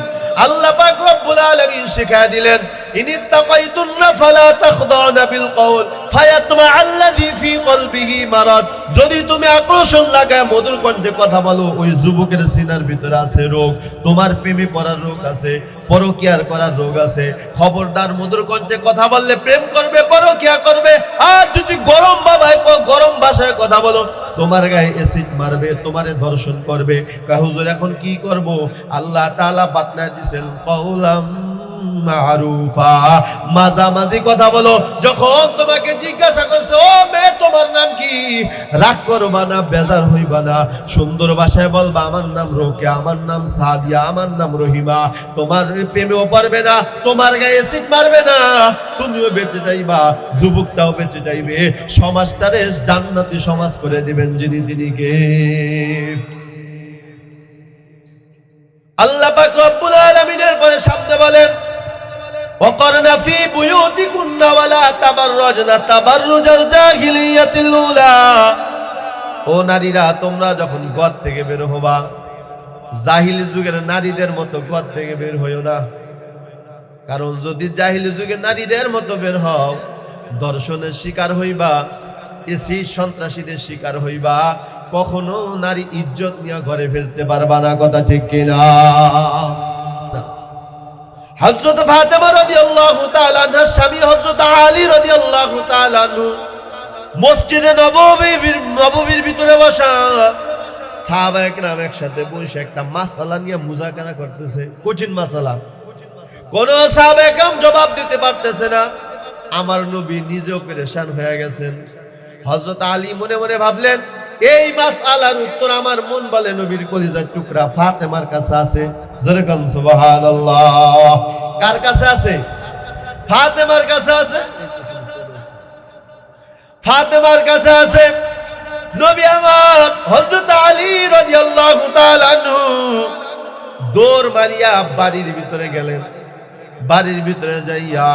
Speaker 1: আল্লাহ পাক রব্বুল আলামিন শিখায় দিলেন, ইনিত্তাকাইতুন্না ফালা তাখদানা বিল কওল ফায়াতমাআল্লাযী ফি কলবিহি মারাদ। যদি তুমি আকর্ষণ লাগায় মধুর কণ্ঠে কথা বলো, ওই যুবকের সিনার ভিতরে আছে রোগ, তোমার প্রেমে পড়ার রোগ আছে, পরকিয়ার করার রোগ আছে। খবরদার মধুর কণ্ঠে কথা বললে প্রেম করবে, পরকিয়া করবে। আর যদি গরম ভাষায় ভাষায় কথা বলো, তোমার গায়ে অ্যাসিড মারবে, তোমারে ধর্ষণ করবে। কয় হুজুর এখন কি করব? আল্লাহ তাআলা বাতলায় দিয়েছেন কওলাম মারুফা, মাঝামাঝি কথা বলো। যখন তোমাকে জিজ্ঞাসা করছে ও মেয়ে তোমার নাম কি, রাগ করবা না, বেজার হইবা না, সুন্দর ভাষায় বলবা আমার নাম রোকেয়া, আমার নাম সাদিয়া, আমার নাম রহিমা। তোমার প্রেমেও পারবে না, তোমার গায়ে অ্যাসিড মারবে না, তুমিও বেঁচে যাইবা, যুবকটাও বেঁচে যাইবে, সমাজটারে জান্নাতি সমাজ করে দিবেন যিনি তিনি কে? আল্লাহ পাক রব্বুল আলামিনের পরে সামনে বলেন ওয়াকারনা ফি বুয়ুতিকুন্না ওয়ালা তাবাররাজনা তাবাররুজাল জাহিলিয়াতিল উলা। ও নারীরা, তোমরা যখন ঘর থেকে বের হবা, জাহিলি যুগের নারীদের মতো ঘর থেকে বের হইও না। কারণ যদি জাহিলি যুগের নারীদের মতো বের হও, দর্শনের শিকার হইবা, এসি সন্ত্রাসীদের শিকার হইবা, কখনো নারী ইজ্জত নিয়ে ঘরে ফিরতে পারবা না। কথা ঠিক কিনা? হযরত ফাতেমা রাদিয়াল্লাহু তাআলা আনহার স্বামী হযরত আলী রাদিয়াল্লাহু তাআলা আনহু মসজিদে নববীর ভিতরে বসা, সাহাবায়ে কেরাম একসাথে বসে একটা মাসালা নিয়ে মুযাকারা করতেছে, কঠিন মাসালা। কোন সাহাবায়ে কেরাম জবাব দিতে পারতেছে না। আমার নবী নিজেও পেরেশান হয়ে গেছেন। হযরত আলী মনে মনে ভাবলেন এই মাসআলার উত্তর আমার মন বলে নবীর কলিজার টুকরা ফাতেমার কাছে আছে। জোরে কোন সুবহানাল্লাহ। কার কাছে আছে? ফাতেমার কাছে আছে। ফাতেমার কাছে আছে। নবী আমার হযরত আলী রাদিয়াল্লাহু তাআলা আনহু দৌড় মারিয়া বাড়ির ভিতরে গেলেন। বাড়ির ভিতরে যাইয়া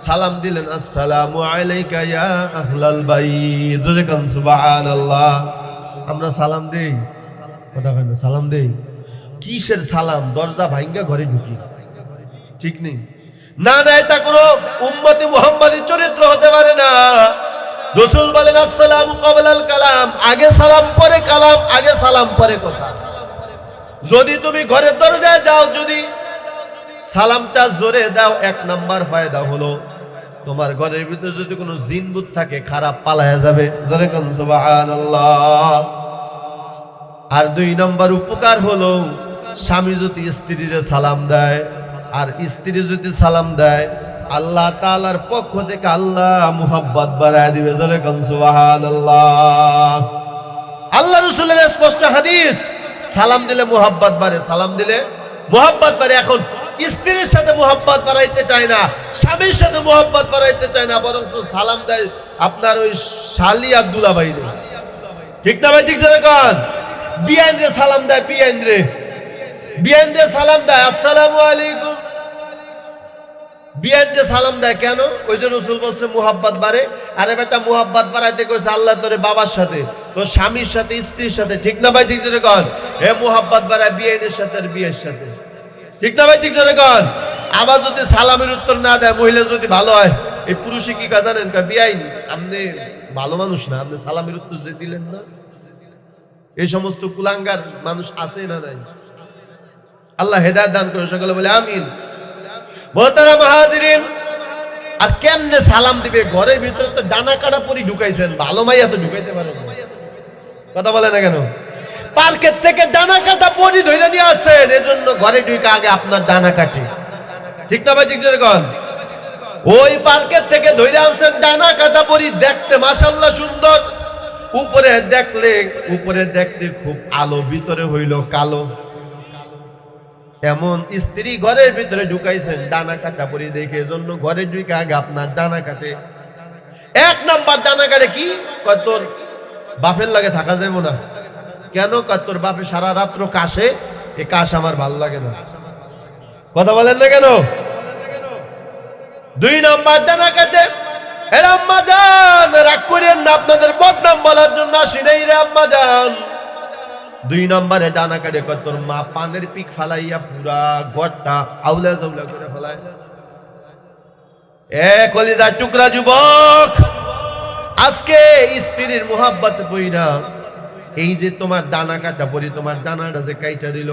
Speaker 1: সালাম দিলেন, আসসালামু আলাইকা ইয়া আহলাল বাইত। জোরে কোন সুবহানাল্লাহ। আমরা সালাম দেই, কথা কয় না, সালাম দেই। কিসের সালাম? দরজা ভাঙ্গা ঘরে ঢুকি, ঠিক নেই। না না, এটা কোনো উম্মতি মুহাম্মাদী চরিত্র হতে পারে না। রাসূল বলেন আসসালামু ক্বাবলাল কালাম, আগে সালাম পরে কালাম, আগে সালাম পরে কথা। যদি তুমি ঘরের দরজায় যাও, যদি সালামটা জোরে দাও, এক নাম্বার ফায়দা হলো তোমার ঘরের ভিতরে যদি কোনো জিনভূত থাকে খারাপ পালায়া যাবে। জোরে কোন সুবহানাল্লাহ। আর দুই নাম্বার উপকার হলো স্বামী যদি স্ত্রীর সালাম দেয় আর স্ত্রী যদি সালাম দেয়, আল্লাহ তাআলার পক্ষ থেকে আল্লাহ মুহাব্বত বাড়ায় দিবে। জোরে কোন সুবহানাল্লাহ। আল্লাহ রাসূলের স্পষ্ট হাদিস, সালাম দিলে মুহাব্বত বাড়ে, সালাম দিলে মুহাব্বত বাড়ে। এখন স্ত্রীর সাথে মুহাব্বত বাড়াইতে চায় না, স্বামীর সাথে মুহাব্বত বাড়াইতে চায় না, বরং সালাম দেয় আপনার ওই শালি আর দুলাভাই। ঠিক না ভাই? ঠিক ধরে কান। বিয়ানরে সালাম দেয়, বিয়ানরে সালাম দেয় আসসালামু আলাইকুম, বিয়ানরে সালাম দেয়। কেন? ওই যে রাসূল বলছে মুহাব্বত বাড়ে। আরে বেটা, মুহাব্বত বাড়াইতে কইছে আল্লাহ তোরে বাবার সাথে, তোর স্বামীর সাথে, স্ত্রীর সাথে। ঠিক না ভাই? ঠিক ধরে কান। হে মুহাব্বত বাড়ায় বিয়ানের সাথে আর বিয়ের সাথে। ঠিক না ভাই? ঠিক ধরে কান। আবার যদি সালামের উত্তর না দেয়, মহিলা যদি ভালো হয়, এই পুরুষে কি কাজ জানেন? বিয়াইন আপনি ভালো মানুষ না, আপনি সালামের উত্তর যে দিলেন না। এই সমস্ত কুলাঙ্গার মানুষ আছে না নাই? আল্লাহ হেদায়েত দান করে, সকলে বলে আমিন। মুহতারাম হাজিরিন, আর কেমনে সালাম দিবে? ঘরের ভিতরে তো ডানা কাটা পরি ঢুকাইছেন, ভালো মাইয়া তো ঢুকাইতে পারে না। কথা বলে না কেন? পার্কের থেকে ডানা কাটা পরি ধরে নিয়ে আসছেন, এজন্য ঘরে ঢুকে আগে আপনার ডানা কাটে। ঠিক না ভাই? ঠিক যেরকম ওই পার্কের থেকে ধরে আনছেন ডানা কাটা পরি, দেখতে মাশাআল্লাহ সুন্দর, উপরে দেখতে খুব আলো, ভিতরে হইল কালো। এমন স্ত্রী ঘরের ভিতরে ঢুকাইছেন ডানা কাটা পরি দেখে, এজন্য ঘরে ঢুকে আগে আপনার ডানা কাটে। এক নাম্বার ডানা কাটে কি? কয় তোর বাপের লাগে থাকা যাবে না। কেন? কয় তোর বাপে সারা রাত্র কাশে, এ কাশ আমার ভাল লাগে না। কথা বলেন না কেন? দুই নাম্বার ডানা কাটে, এর আম্মা জান রাগ করেন না, আপনাদের বদনাম বলার জন্য আসি নাই রে আম্মা জান। দুই নম্বরে ডানা কাটে, কয় তোর মা পানের পিক ফালাইয়া পুরা ঘরটা আউলা জাউলা করে ফেলায়। এ কলিজার টুকরা যুবক, আজকে স্ত্রীর মুহাব্বতে পইরা এই যে তোমার ডানা কাটা পরি, তোমার ডানাটা যে কাইটা দিল,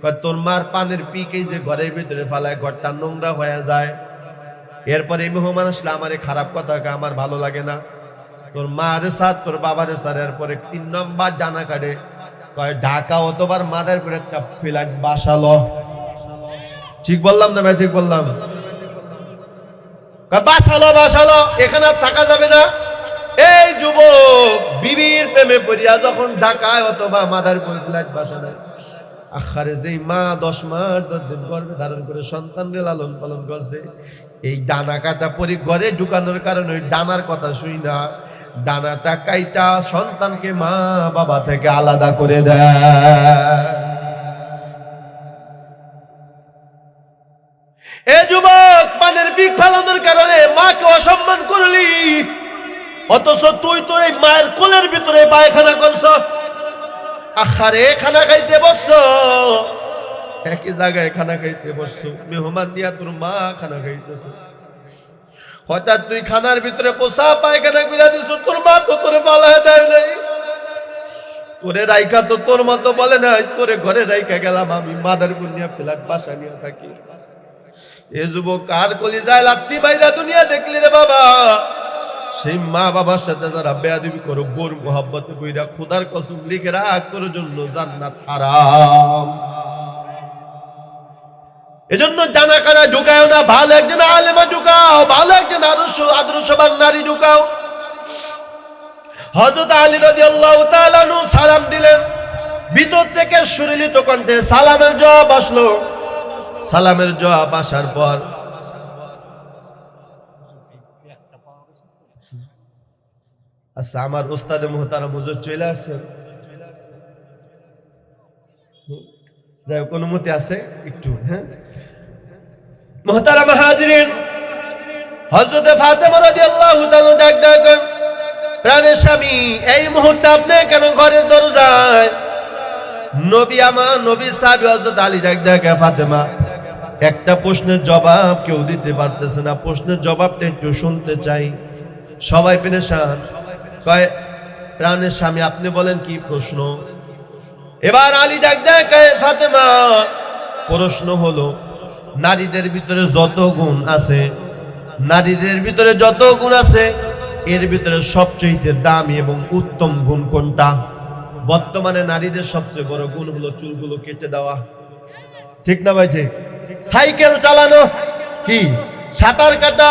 Speaker 1: কয় তোর মার পানের পিক এই যে ঘরের ভিতরে ফালায়, ঘরটা নোংরা হয়ে যায়। এরপরে মেহমান আসলে আমারে খারাপ কথা কয়, আমার ভালো লাগে না। তোর মারে সার তোর বাবারে সার, এরপরে 3 নম্বর ডানা কাটে, কয় ঢাকা অতবার মাদারপুরে একটা ফ্ল্যাট বাসালো। ঠিক বললাম না ভাই? ঠিক বললাম? বাসালো, এখানে আর থাকা যাবে না। এই যুবক বিবির প্রেমে পড়িয়া যখন ঢাকায় অথবা মাদারপুর ফ্ল্যাট বাসায়, আখারে যেই মা 10 মাস 10 দিন গর্ভে ধারণ করে সন্তানকে লালন পালন করছে, এই ডানা কাটা পরি ঘরে ঢুকানোর কারণে ওই ডানার কথা শুই না, ডানাটা কাইটা সন্তানকে মা বাবা থেকে আলাদা করে দেয়। এ যুবক, পানের পিক ফেলানোর কারণে মাকে অসম্মান করলি, অথচ তুই তোর এই মায়ের কোলের ভিতরে পায়খানা করছ। আখারে খানা খাইতে বসছো, একই জায়গায় খানা খাইতে বসছো, মেহমান নিয়া তোর মা খানা খাইতেছে, হঠাৎ তুই খানার ভিতরে পোষা পায়খানা বিরা দিছ, তোর মা তো তোরে ফালায় দেয় নাই, তোরে রাইখা তো তোর মতো বলে নাই, তোরে ঘরে রাইখা গেলাম আমি মাদারপুর নিয়ে ফ্ল্যাট বাসা নিয়ে থাকি। এ যুবক কার কলিজায় লাত্তি বাইরা দুনিয়া দেখলি রে বাবা? সেই মা বাবার সাথে যারা বেয়াদবি করো, বোর মোহাব্বতে বইরা খোদার কসম লিখে রাখ, তোর জন্য জান্নাত হারাম। এজন্য ডানা কাটা ঢুকাও না, ভালো একজন আলেমা ঢুকাও, ভালো একজন আদর্শবান নারী ঢুকাও। হযরত আলী রাদিয়াল্লাহু তাআলা আনহু সালাম দিলেন, ভিতর থেকে সুরিলিত কণ্ঠে সালামের জবাব আসলো। সালামের জবাব আসার পর আচ্ছা, আমার উস্তাদে মুহতারাম হুজুর চলে আসছেন, যাই হোক অনুমতি আছে একটু। হ্যাঁ মুহতারাম হাজিরিন, হযরত ফাতেমা রাদিয়াল্লাহু তাআলা ডাক প্রাণের স্বামী, এই মুহূর্তে আপনি কেন ঘরের দরজায়? নবী আমার নবী সাহাবী হযরত আলী ডাক ফাতেমা, একটা প্রশ্নের জবাব কেউ দিতে পারতেছে না, প্রশ্নের জবাবটা একটু শুনতে চাই। সবাই পেরেশান, কয় প্রাণের স্বামী আপনি বলেন কি প্রশ্ন? এবার আলী ডাক ফাতেমা, প্রশ্ন হলো নারীদের ভিতরে যত গুণ আছে, নারীদের ভিতরে যত গুণ আছে, এর ভিতরে সবচেয়ে দামি এবং উত্তম গুণ কোনটা? বর্তমানে নারীদের সবচেয়ে বড় গুণ হলো চুলগুলো কেটে দেওয়া, ঠিক না ভাই? ঠিক। সাইকেল চালানো, কি সাঁতার কাটা,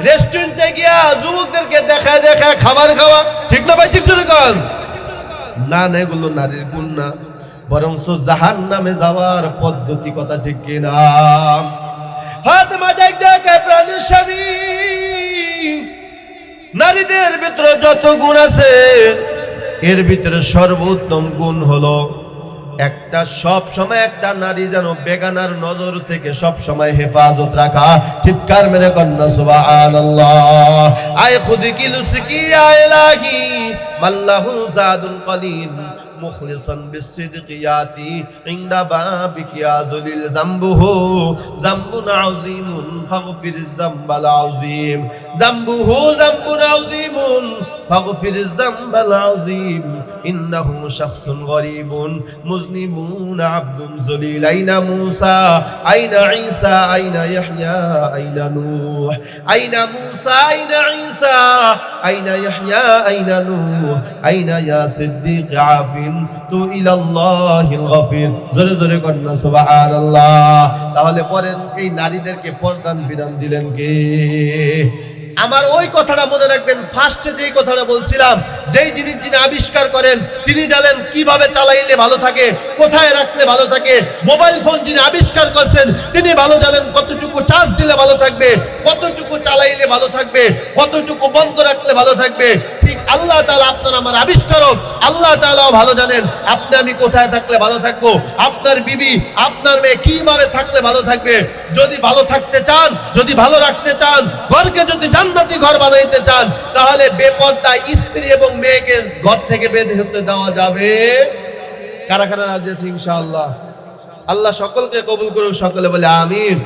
Speaker 1: রেস্টুরেন্টে গিয়া যুবকদেরকে দেখায় দেখায় খাবার খাওয়া, ঠিক না ভাই? ঠিক না, না এগুলো নারীর গুণ না, বরং জাহান্নামে যাওয়ার পদ্ধতি, কথা ঠিক কিনা? ফাতেমা ডাক প্রাণের স্বামী, নারীদের ভিতরে যত গুণ আছে, এর ভিতরে সর্বোত্তম গুণ হলো একটা, সব সময় একটা নারী যেন বেগানার নজর থেকে সব সময় হেফাজত রাখা। চিৎকার মেরে কন্যা সুবহানাল্লাহ। আয় খুদি কি লুসকি ইয়া ইলাহি মাল্লাহু জাদুল কলিল মুখলিসান বিসিদকিয়াতি ইনদা বাবিকি আযলিল যামবুহু যামবুন আযীমুন ফাগফির যামবাল আযীম, যামবুহু যামবুন আযীমুন ফাগফির যামবাল আযীম, ইন্নাহু শাখসুন গরীবুন মুজনিবুন আবদুন যলিল। আইনা মূসা আইনা ঈসা আইনা ইয়াহইয়া আইনা নূহ, আইনা মূসা আইনা ঈসা আইনা ইয়াহইয়া আইনা নূহ, আইনা ইয়া সিদ্দিক আফিন তু ইলাল্লাহিল গফির। জোরে জোরে কন্যা সুবহানাল্লাহ। তাহলে পরেন এই নারীদেরকে পর্দান বিধান দিলেন কে? আমার ওই কথাটা মনে রাখবেন, ফার্স্টে যেই কথাটা বলছিলাম, যেই জিনিস যিনি আবিষ্কার করেন তিনি জানেন কিভাবে চালাইলে ভালো থাকে, কোথায় রাখলে ভালো থাকে। মোবাইল ফোন যিনি আবিষ্কার করছেন তিনি ভালো জানেন কতটুকু চার্জ দিলে ভালো থাকবে, কতটুকু চালাইলে ভালো থাকবে, কতটুকু বন্ধ রাখলে ভালো থাকবে। ঠিক আল্লাহ তাআলা আপনার আমার আবিষ্কারক, আল্লাহ তাআলাও ভালো জানেন আপনি আমি কোথায় থাকলে ভালো থাকবো, আপনার বিবি আপনার মেয়ে কিভাবে থাকলে ভালো থাকবে। যদি ভালো থাকতে চান, যদি ভালো রাখতে চান, ঘরকে যদি জান্নাতি ঘর বানাইতে চান, তাহলে বেপরদা স্ত্রী এবং মেয়েকে ঘর থেকে বের হতে দেওয়া যাবে। কারা কারা রাজি আছে ইনশাআল্লাহ? আল্লাহ সকলকে কবুল করুক, সকলে বলে আমিন।